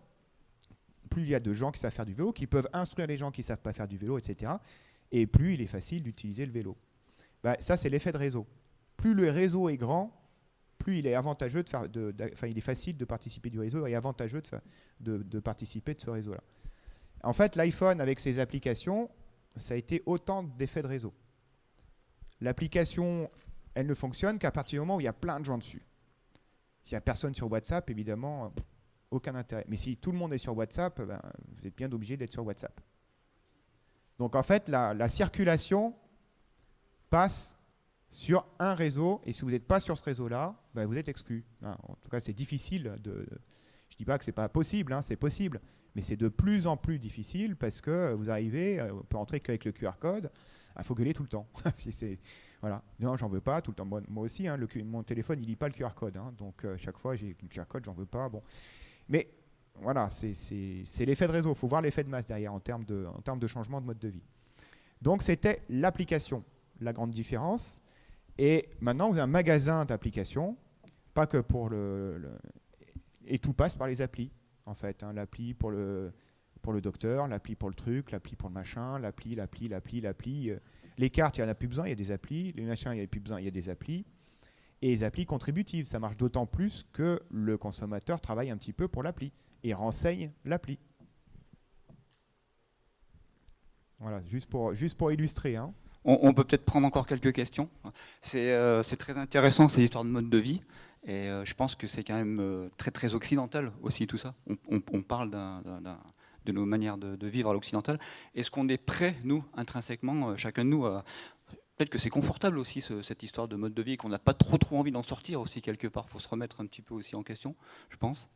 plus il y a de gens qui savent faire du vélo, qui peuvent instruire les gens qui ne savent pas faire du vélo, etc. Et plus il est facile d'utiliser le vélo. Ça, c'est l'effet de réseau. Plus le réseau est grand, plus il est avantageux il est facile de participer du réseau et avantageux de participer de ce réseau-là. En fait, l'iPhone, avec ses applications, ça a été autant d'effets de réseau. L'application, elle ne fonctionne qu'à partir du moment où il y a plein de gens dessus. S'il n'y a personne sur WhatsApp, évidemment, aucun intérêt. Mais si tout le monde est sur WhatsApp, vous êtes bien obligé d'être sur WhatsApp. Donc en fait, la circulation passe sur un réseau, et si vous n'êtes pas sur ce réseau-là, vous êtes exclu. En tout cas, c'est difficile. Je ne dis pas que ce n'est pas possible, c'est possible, mais c'est de plus en plus difficile parce que vous arrivez, on peut rentrer qu'avec le QR code, il faut gueuler tout le temps. Voilà. Non, j'en veux pas tout le temps. Moi aussi, mon téléphone, il lit pas le QR code. Donc, chaque fois, j'ai le QR code, j'en veux pas. Bon. Mais voilà, c'est l'effet de réseau. Il faut voir l'effet de masse derrière en termes de changement de mode de vie. Donc, c'était l'application, la grande différence. Et maintenant, vous avez un magasin d'applications, pas que pour et tout passe par les applis, en fait. L'appli pour pour le docteur, l'appli pour le truc, l'appli pour le machin, l'appli. Les cartes, il n'y en a plus besoin, il y a des applis. Les machins, il n'y a plus besoin, il y a des applis. Et les applis contributives, ça marche d'autant plus que le consommateur travaille un petit peu pour l'appli et renseigne l'appli. Voilà, juste pour illustrer. Hein. On peut peut-être prendre encore quelques questions. C'est très intéressant, ces histoires de mode de vie. Et je pense que c'est quand même très, très occidental aussi, tout ça. On parle de nos manières de vivre à l'occidental. Est-ce qu'on est prêt, nous, intrinsèquement, chacun de nous, peut-être que c'est confortable aussi, cette histoire de mode de vie, et qu'on n'a pas trop envie d'en sortir aussi, quelque part. Il faut se remettre un petit peu aussi en question, je pense.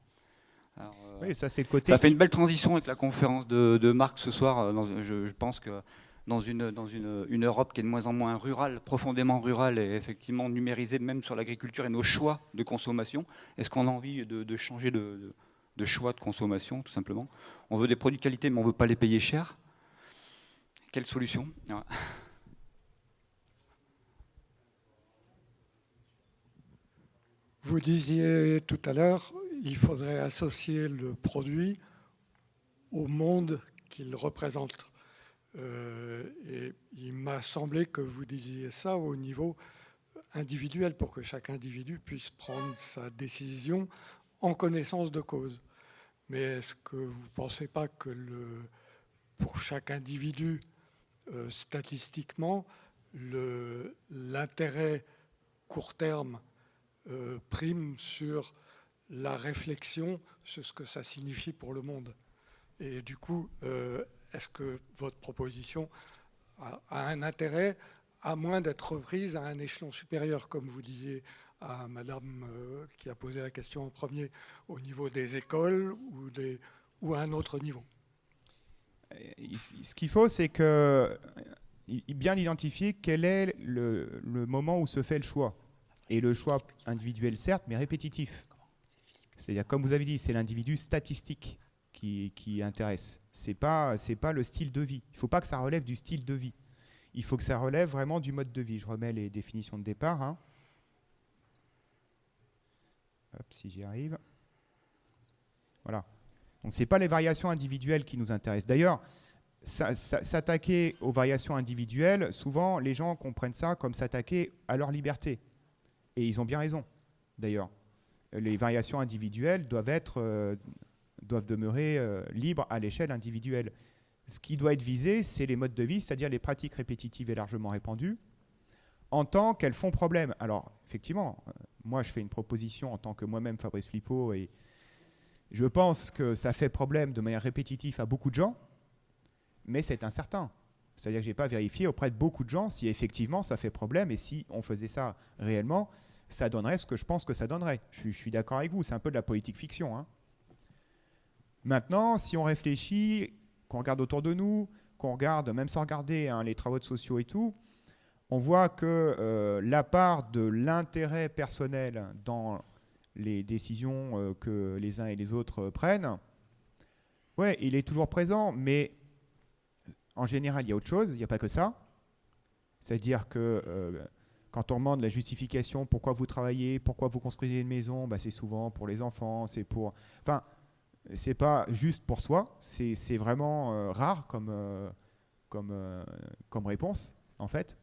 Alors, oui, ça, c'est le côté. Ça fait une belle transition avec la conférence de Marc ce soir. Je pense que dans une Europe qui est de moins en moins rurale, profondément rurale et effectivement numérisée même sur l'agriculture et nos choix de consommation, est-ce qu'on a envie de changer de choix de consommation, tout simplement? On veut des produits de qualité, mais on ne veut pas les payer cher. Quelle solution? Ouais. Vous disiez tout à l'heure, il faudrait associer le produit au monde qu'il représente. Et il m'a semblé que vous disiez ça au niveau individuel, pour que chaque individu puisse prendre sa décision en connaissance de cause. Mais est-ce que vous ne pensez pas que pour chaque individu, statistiquement, l'intérêt court terme prime sur la réflexion sur ce que ça signifie pour le monde? Et du coup, est-ce que votre proposition a un intérêt, à moins d'être reprise à un échelon supérieur, comme vous disiez à madame qui a posé la question en premier, au niveau des écoles ou à un autre niveau? Ce qu'il faut, c'est bien identifier quel est le moment où se fait le choix. Et le choix individuel, certes, mais répétitif. C'est-à-dire, comme vous avez dit, c'est l'individu statistique qui intéresse. C'est pas le style de vie. Il ne faut pas que ça relève du style de vie. Il faut que ça relève vraiment du mode de vie. Je remets les définitions de départ. Hein. Hop, si j'y arrive. Voilà. Donc, ce n'est pas les variations individuelles qui nous intéressent. D'ailleurs, s'attaquer aux variations individuelles, souvent, les gens comprennent ça comme s'attaquer à leur liberté. Et ils ont bien raison, d'ailleurs. Les variations individuelles doivent demeurer libres à l'échelle individuelle. Ce qui doit être visé, c'est les modes de vie, c'est-à-dire les pratiques répétitives et largement répandues, en tant qu'elles font problème. Alors, effectivement, moi, je fais une proposition en tant que moi-même Fabrice Flippo, et je pense que ça fait problème de manière répétitive à beaucoup de gens, mais c'est incertain. C'est-à-dire que je n'ai pas vérifié auprès de beaucoup de gens si effectivement ça fait problème, et si on faisait ça réellement, ça donnerait ce que je pense que ça donnerait. Je suis d'accord avec vous, c'est un peu de la politique fiction. Hein. Maintenant, si on réfléchit, qu'on regarde autour de nous, qu'on regarde, même sans regarder les travaux de sociaux et tout, on voit que la part de l'intérêt personnel dans les décisions que les uns et les autres prennent, ouais, il est toujours présent, mais en général, il y a autre chose, il n'y a pas que ça. C'est-à-dire que quand on demande la justification, pourquoi vous travaillez, pourquoi vous construisez une maison, bah, c'est souvent pour les enfants, c'est pour... Enfin, c'est pas juste pour soi, c'est vraiment rare comme réponse, en fait.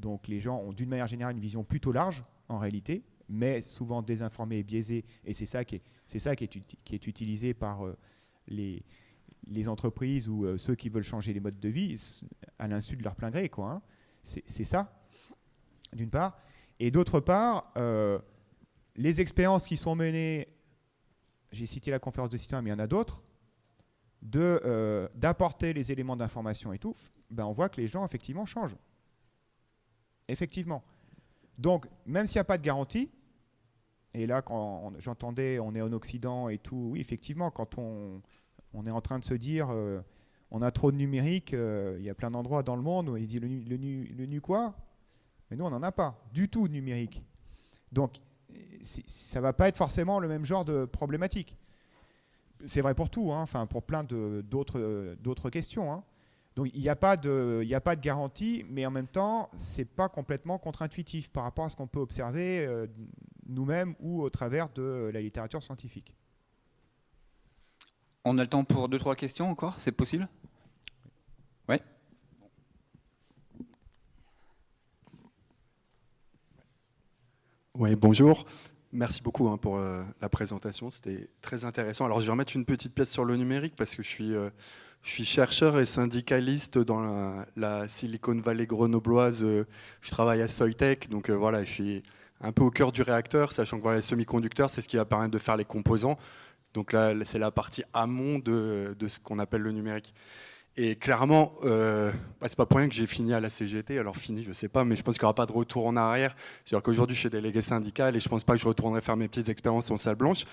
Donc les gens ont d'une manière générale une vision plutôt large, en réalité, mais souvent désinformée et biaisée, et c'est ça qui est utilisé par les entreprises ou ceux qui veulent changer les modes de vie à l'insu de leur plein gré, quoi. Hein. C'est ça, d'une part. Et d'autre part, les expériences qui sont menées, j'ai cité la conférence de citoyens, mais il y en a d'autres, d'apporter les éléments d'information et tout, ben on voit que les gens, effectivement, changent. Effectivement. Donc, même s'il n'y a pas de garantie, et là, quand j'entendais, on est en Occident et tout, oui, effectivement, quand on est en train de se dire, on a trop de numérique, il y a plein d'endroits dans le monde où il dit le nu quoi? Mais nous, on n'en a pas du tout de numérique. Donc, ça ne va pas être forcément le même genre de problématique. C'est vrai pour tout, hein, enfin, pour plein d'autres questions. Hein. Donc, il n'y a pas de garantie, mais en même temps, ce n'est pas complètement contre-intuitif par rapport à ce qu'on peut observer nous-mêmes ou au travers de la littérature scientifique. On a le temps pour 2-3 questions encore, c'est possible? Oui. Oui, bonjour. Merci beaucoup pour la présentation, c'était très intéressant. Alors je vais remettre une petite pièce sur le numérique parce que je suis chercheur et syndicaliste dans la Silicon Valley grenobloise. Je travaille à Soitec, donc voilà, je suis un peu au cœur du réacteur, sachant que voilà, les semi-conducteurs, c'est ce qui va permettre de faire les composants. Donc là, c'est la partie amont de ce qu'on appelle le numérique. Et clairement, c'est pas pour rien que j'ai fini à la CGT. Alors fini, je sais pas, mais je pense qu'il n'y aura pas de retour en arrière. C'est-à-dire qu'aujourd'hui, je suis délégué syndical et je pense pas que je retournerai faire mes petites expériences en salle blanche.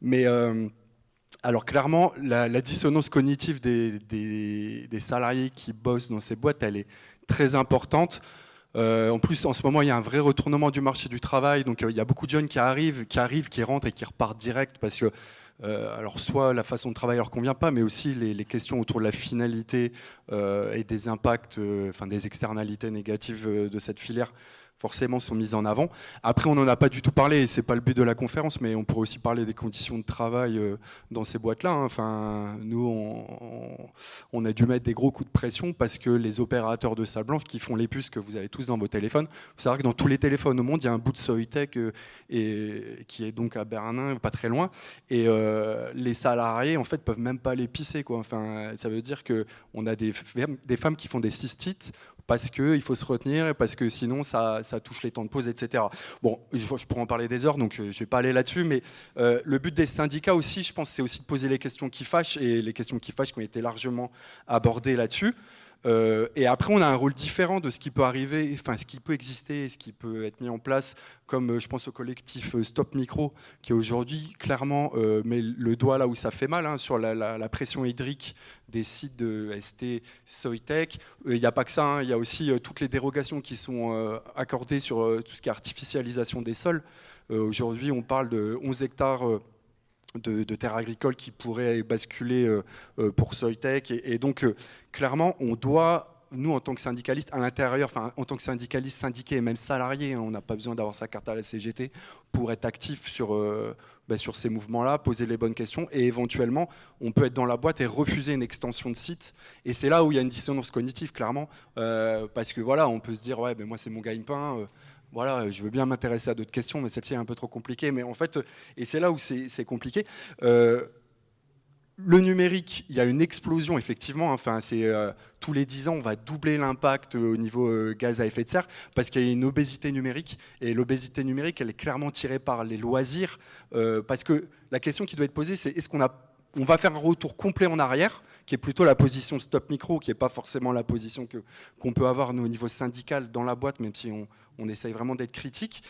Mais alors clairement, la dissonance cognitive des salariés qui bossent dans ces boîtes, elle est très importante. En plus, en ce moment, il y a un vrai retournement du marché du travail. Donc, il y a beaucoup de jeunes qui arrivent, qui rentrent et qui repartent direct parce que alors soit la façon de travailler leur convient pas, mais aussi les questions autour de la finalité et des impacts, enfin des externalités négatives de cette filière forcément sont mises en avant. Après, on n'en a pas du tout parlé, et c'est pas le but de la conférence, mais on pourrait aussi parler des conditions de travail dans ces boîtes-là. Hein. Enfin, nous, on a dû mettre des gros coups de pression parce que les opérateurs de salle blanche qui font les puces que vous avez tous dans vos téléphones, il faut savoir que dans tous les téléphones au monde, il y a un bout de Soitec qui est donc à Bernin, pas très loin, et les salariés, en fait, peuvent même pas les pisser, quoi. Enfin, ça veut dire qu'on a des femmes qui font des cystites parce qu'il faut se retenir, parce que sinon ça touche les temps de pause, etc. Bon, je pourrais en parler des heures, donc je ne vais pas aller là-dessus, mais le but des syndicats aussi, je pense, c'est aussi de poser les questions qui fâchent, et les questions qui fâchent qui ont été largement abordées là-dessus. Et après, on a un rôle différent de ce qui peut arriver, enfin ce qui peut exister, ce qui peut être mis en place, comme je pense au collectif Stop Micro, qui aujourd'hui clairement met le doigt là où ça fait mal, hein, sur la pression hydrique des sites de ST Soitec. Il n'y a pas que ça, hein, il y a aussi toutes les dérogations qui sont accordées sur tout ce qui est artificialisation des sols. Aujourd'hui, on parle de 11 hectares de terres agricoles qui pourraient basculer pour Soitec. Et donc, clairement, on doit, nous, en tant que syndicalistes, à l'intérieur, enfin, en tant que syndicalistes syndiqués et même salariés, hein, on n'a pas besoin d'avoir sa carte à la CGT pour être actif sur ces mouvements-là, poser les bonnes questions, et éventuellement, on peut être dans la boîte et refuser une extension de site. Et c'est là où il y a une dissonance cognitive, clairement, parce que voilà, on peut se dire, ouais, ben moi, c'est mon gagne-pain. Voilà, je veux bien m'intéresser à d'autres questions, mais celle-ci est un peu trop compliquée. Mais en fait, et c'est là où c'est compliqué. Le numérique, il y a une explosion, effectivement. Enfin, c'est tous les 10 ans, on va doubler l'impact au niveau gaz à effet de serre parce qu'il y a une obésité numérique. Et l'obésité numérique, elle est clairement tirée par les loisirs. Parce que la question qui doit être posée, c'est est-ce on va faire un retour complet en arrière, qui est plutôt la position Stop Micro, qui n'est pas forcément la position qu'on peut avoir nous, au niveau syndical dans la boîte, même si on essaye vraiment d'être critique.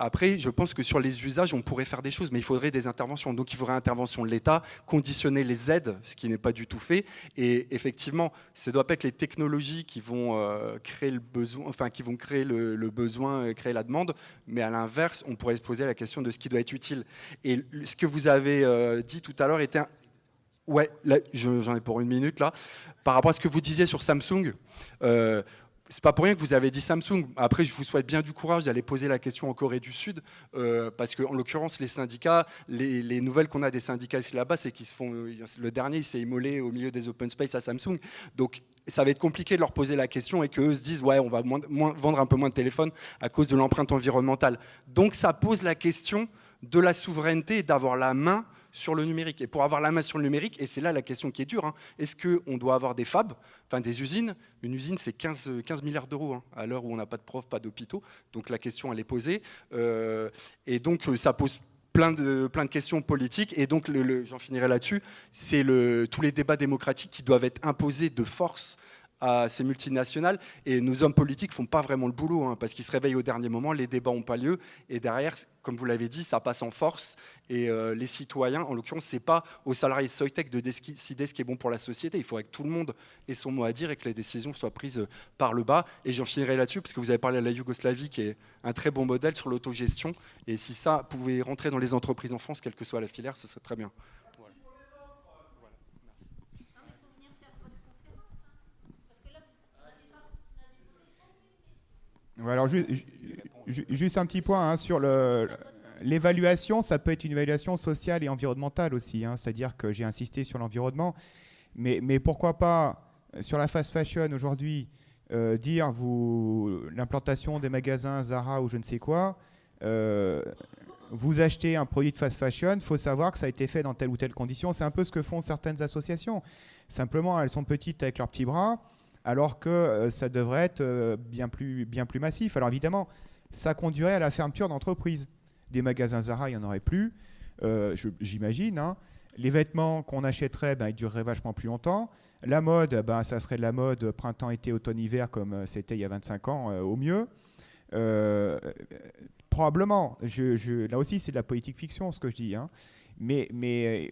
Après, je pense que sur les usages, on pourrait faire des choses, mais il faudrait des interventions. Donc, il faudrait intervention de l'État, conditionner les aides, ce qui n'est pas du tout fait. Et effectivement, ce ne doit pas être les technologies qui vont créer le besoin, enfin, qui vont créer le besoin, créer la demande. Mais à l'inverse, on pourrait se poser la question de ce qui doit être utile. Et ce que vous avez dit tout à l'heure était ouais, là, j'en ai pour une minute là. Par rapport à ce que vous disiez sur Samsung. C'est pas pour rien que vous avez dit Samsung. Après, je vous souhaite bien du courage d'aller poser la question en Corée du Sud, parce qu'en l'occurrence, les syndicats, les nouvelles qu'on a des syndicats ici là-bas, c'est qu'ils se font. Le dernier, il s'est immolé au milieu des open space à Samsung. Donc, ça va être compliqué de leur poser la question et qu'eux se disent ouais, on va vendre un peu moins de téléphones à cause de l'empreinte environnementale. Donc, ça pose la question de la souveraineté et d'avoir la main sur le numérique. Et pour avoir la main sur le numérique, et c'est là la question qui est dure, hein, est-ce qu'on doit avoir des fabs, enfin des usines? Une usine, c'est 15 milliards d'euros, hein, à l'heure où on n'a pas de profs, pas d'hôpitaux. Donc la question, elle est posée. Et donc, ça pose plein de questions politiques. Et donc, j'en finirai là-dessus, c'est tous les débats démocratiques qui doivent être imposés de force à ces multinationales, et nos hommes politiques font pas vraiment le boulot, hein, parce qu'ils se réveillent au dernier moment, les débats n'ont pas lieu, et derrière, comme vous l'avez dit, ça passe en force, et les citoyens, en l'occurrence, c'est pas aux salariés de Soitec de décider ce qui est bon pour la société, il faudrait que tout le monde ait son mot à dire et que les décisions soient prises par le bas, et j'en finirai là-dessus, parce que vous avez parlé de la Yougoslavie, qui est un très bon modèle sur l'autogestion, et si ça pouvait rentrer dans les entreprises en France, quelle que soit la filière, ce serait très bien. Alors, juste un petit point hein, sur le... l'évaluation, ça peut être une évaluation sociale et environnementale aussi, hein. C'est-à-dire que j'ai insisté sur l'environnement, mais pourquoi pas, sur la fast fashion aujourd'hui, dire l'implantation des magasins Zara ou je ne sais quoi, vous achetez un produit de fast fashion, il faut savoir que ça a été fait dans telle ou telle condition. C'est un peu ce que font certaines associations. Simplement, elles sont petites avec leurs petits bras, alors que ça devrait être bien plus massif. Alors évidemment, ça conduirait à la fermeture d'entreprises. Des magasins Zara, il n'y en aurait plus, j'imagine, hein. Les vêtements qu'on achèterait, ils dureraient vachement plus longtemps. La mode, ça serait de la mode printemps, été, automne, hiver, comme c'était il y a 25 ans au mieux. Probablement. Là aussi, c'est de la politique fiction, ce que je dis, hein. Mais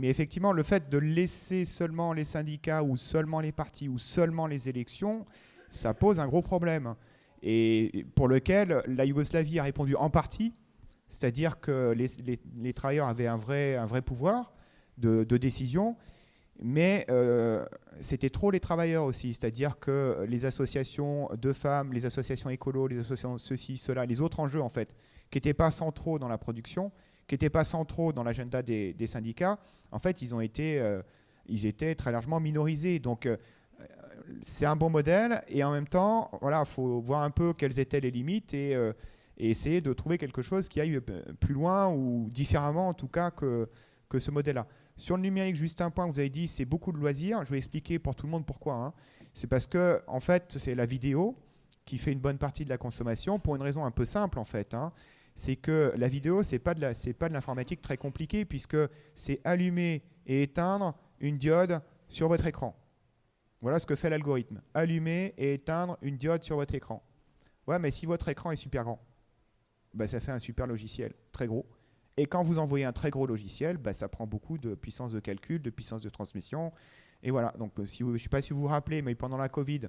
effectivement, le fait de laisser seulement les syndicats ou seulement les partis ou seulement les élections, ça pose un gros problème. Et pour lequel la Yougoslavie a répondu en partie, c'est-à-dire que les travailleurs avaient un vrai pouvoir de décision, mais c'était trop les travailleurs aussi, c'est-à-dire que les associations de femmes, les associations écolos, les associations ceci, cela, les autres enjeux en fait, qui n'étaient pas centraux dans la production, qui n'étaient pas centraux dans l'agenda des syndicats, en fait ils étaient très largement minorisés. Donc c'est un bon modèle, et en même temps, voilà, faut voir un peu quelles étaient les limites et essayer de trouver quelque chose qui aille plus loin ou différemment en tout cas que ce modèle-là. Sur le numérique, juste un point que vous avez dit, c'est beaucoup de loisirs. Je vais expliquer pour tout le monde pourquoi, hein. C'est parce que en fait, c'est la vidéo qui fait une bonne partie de la consommation pour une raison un peu simple en fait, hein. C'est que la vidéo, c'est pas de l'informatique très compliquée, puisque c'est allumer et éteindre une diode sur votre écran. Voilà ce que fait l'algorithme. Allumer et éteindre une diode sur votre écran. Ouais, mais si votre écran est super grand, ça fait un super logiciel, très gros. Et quand vous envoyez un très gros logiciel, ça prend beaucoup de puissance de calcul, de puissance de transmission. Et voilà, donc je ne sais pas si vous vous rappelez, mais pendant la Covid,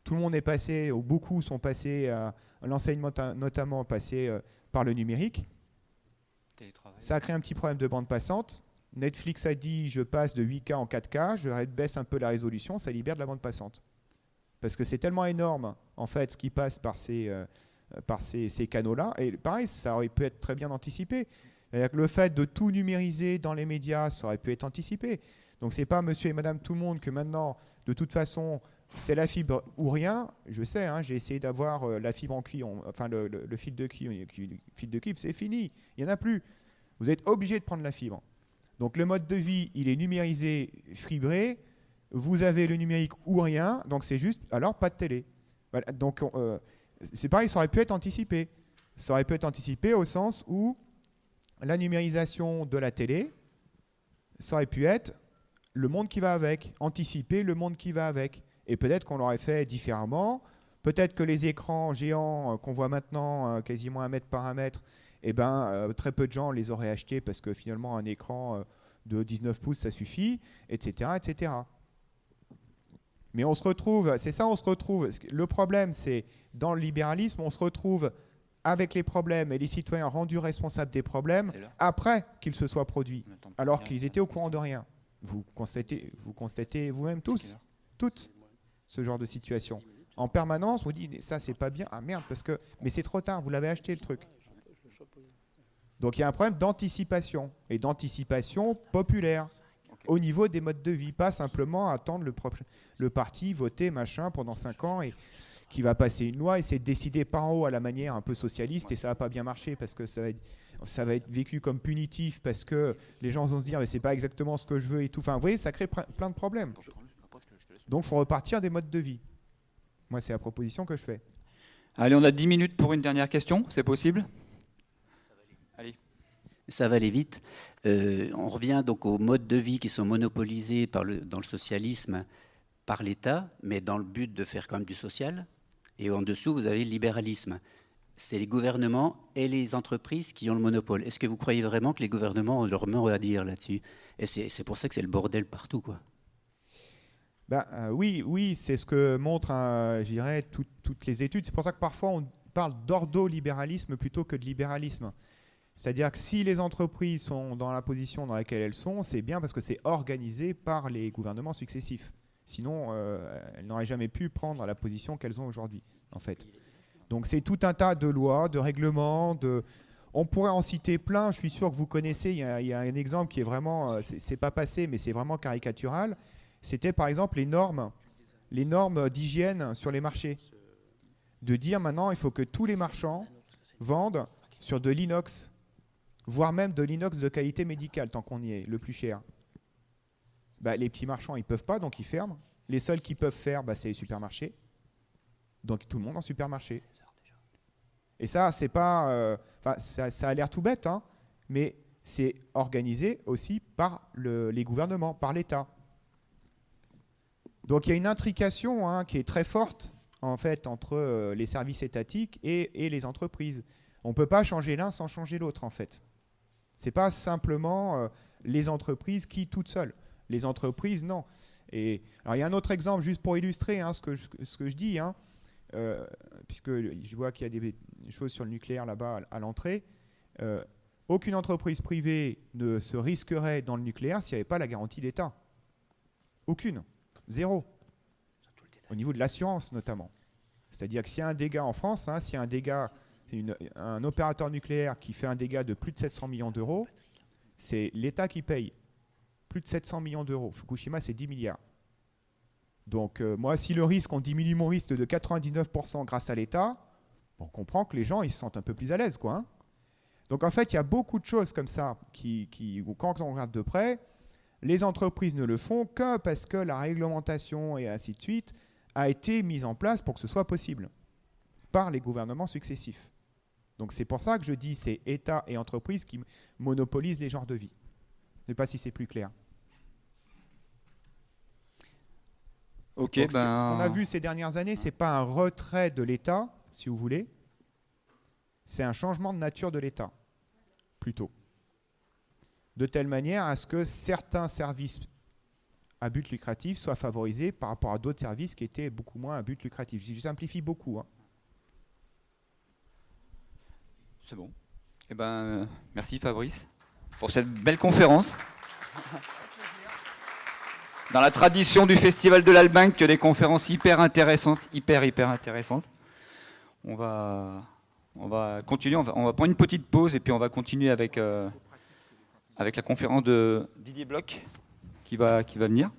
tout le monde est passé, ou beaucoup sont passés à l'enseignement notamment passé par le numérique. Ça a créé un petit problème de bande passante. Netflix a dit, je passe de 8K en 4K, je baisse un peu la résolution, ça libère de la bande passante. Parce que c'est tellement énorme, en fait, ce qui passe par ces canaux-là. Et pareil, ça aurait pu être très bien anticipé. C'est-à-dire que le fait de tout numériser dans les médias, ça aurait pu être anticipé. Donc, ce n'est pas monsieur et madame tout le monde que maintenant, de toute façon, c'est la fibre ou rien. Je sais, hein, j'ai essayé d'avoir la fibre en cuivre, enfin le fil de cuivre, c'est fini. Il n'y en a plus. Vous êtes obligé de prendre la fibre. Donc, le mode de vie, il est numérisé, fibré. Vous avez le numérique ou rien. Donc, c'est juste, alors, pas de télé. Voilà. Donc, c'est pareil, ça aurait pu être anticipé. Ça aurait pu être anticipé au sens où la numérisation de la télé, ça aurait pu être le monde qui va avec, anticiper le monde qui va avec. Et peut-être qu'on l'aurait fait différemment. Peut-être que les écrans géants qu'on voit maintenant, quasiment 1 mètre par 1 mètre, très peu de gens les auraient achetés parce que finalement un écran de 19 pouces, ça suffit, etc., etc. Mais on se retrouve, c'est ça, on se retrouve. Le problème, c'est dans le libéralisme, on se retrouve avec les problèmes et les citoyens rendus responsables des problèmes après qu'ils se soient produits, alors qu'ils étaient au courant de rien. Vous constatez vous-même tous, toutes, ce genre de situation. En permanence, vous dites, ça c'est pas bien, ah merde, mais c'est trop tard, vous l'avez acheté le truc. Donc il y a un problème d'anticipation, et d'anticipation populaire, au niveau des modes de vie, pas simplement attendre le parti, voter, machin, pendant 5 ans, et qui va passer une loi, et c'est décidé par en haut à la manière un peu socialiste, et ça va pas bien marcher, parce que ça va être vécu comme punitif, parce que les gens vont se dire, mais c'est pas exactement ce que je veux, et tout. Enfin, vous voyez, ça crée plein de problèmes. Donc il faut repartir des modes de vie. Moi, c'est la proposition que je fais. Allez, on a 10 minutes pour une dernière question, c'est possible ? Allez. Ça va aller vite. On revient donc aux modes de vie qui sont monopolisés dans le socialisme par l'État, mais dans le but de faire quand même du social. Et en dessous, vous avez le libéralisme. C'est les gouvernements et les entreprises qui ont le monopole. Est-ce que vous croyez vraiment que les gouvernements ont leur mot à dire là-dessus ? Et c'est pour ça que c'est le bordel partout, quoi. Oui, c'est ce que montrent, je dirais, toutes les études. C'est pour ça que parfois on parle d'ordolibéralisme plutôt que de libéralisme. C'est-à-dire que si les entreprises sont dans la position dans laquelle elles sont, c'est bien parce que c'est organisé par les gouvernements successifs. Sinon, elles n'auraient jamais pu prendre la position qu'elles ont aujourd'hui, en fait. Donc c'est tout un tas de lois, de règlements, On pourrait en citer plein, je suis sûr que vous connaissez, il y a un exemple qui est vraiment, c'est pas passé, mais c'est vraiment caricatural. C'était par exemple les normes d'hygiène sur les marchés. De dire maintenant, il faut que tous les marchands vendent sur de l'inox, voire même de l'inox de qualité médicale, tant qu'on y est, le plus cher. Bah, les petits marchands, ils ne peuvent pas, donc ils ferment. Les seuls qui peuvent faire, bah, c'est les supermarchés. Donc tout le monde en supermarché. Et ça, c'est pas, ça a l'air tout bête, hein, mais c'est organisé aussi par les gouvernements, par l'État. Donc il y a une intrication, hein, qui est très forte en fait entre les services étatiques et les entreprises. On ne peut pas changer l'un sans changer l'autre en fait. C'est pas simplement les entreprises qui toutes seules. Les entreprises, non. Et alors il y a un autre exemple juste pour illustrer, hein, ce que je dis, hein, puisque je vois qu'il y a des choses sur le nucléaire là-bas à l'entrée. Aucune entreprise privée ne se risquerait dans le nucléaire s'il n'y avait pas la garantie d'État. Aucune. Zéro. Au niveau de l'assurance notamment. C'est-à-dire que s'il y a un dégât en France, hein, s'il y a un dégât, un opérateur nucléaire qui fait un dégât de plus de 700 millions d'euros, c'est l'État qui paye. Plus de 700 millions d'euros. Fukushima, c'est 10 milliards. Donc moi, si le risque, on diminue mon risque de 99% grâce à l'État, on comprend que les gens, ils se sentent un peu plus à l'aise, quoi, hein. Donc en fait, il y a beaucoup de choses comme ça où quand on regarde de près, les entreprises ne le font que parce que la réglementation et ainsi de suite a été mise en place pour que ce soit possible par les gouvernements successifs. Donc c'est pour ça que je dis c'est État et entreprises qui monopolisent les genres de vie. Je ne sais pas si c'est plus clair. Ok, donc, ce qu'on a vu ces dernières années, ce n'est pas un retrait de l'État, si vous voulez, c'est un changement de nature de l'État, plutôt. De telle manière à ce que certains services à but lucratif soient favorisés par rapport à d'autres services qui étaient beaucoup moins à but lucratif. Je simplifie beaucoup, hein. C'est bon. Eh ben, merci Fabrice pour cette belle conférence. Dans la tradition du Festival de l'Albinque, que des conférences hyper intéressantes, hyper intéressantes. On va continuer, on va prendre une petite pause et puis on va continuer avec la conférence de Didier Bloch qui va venir.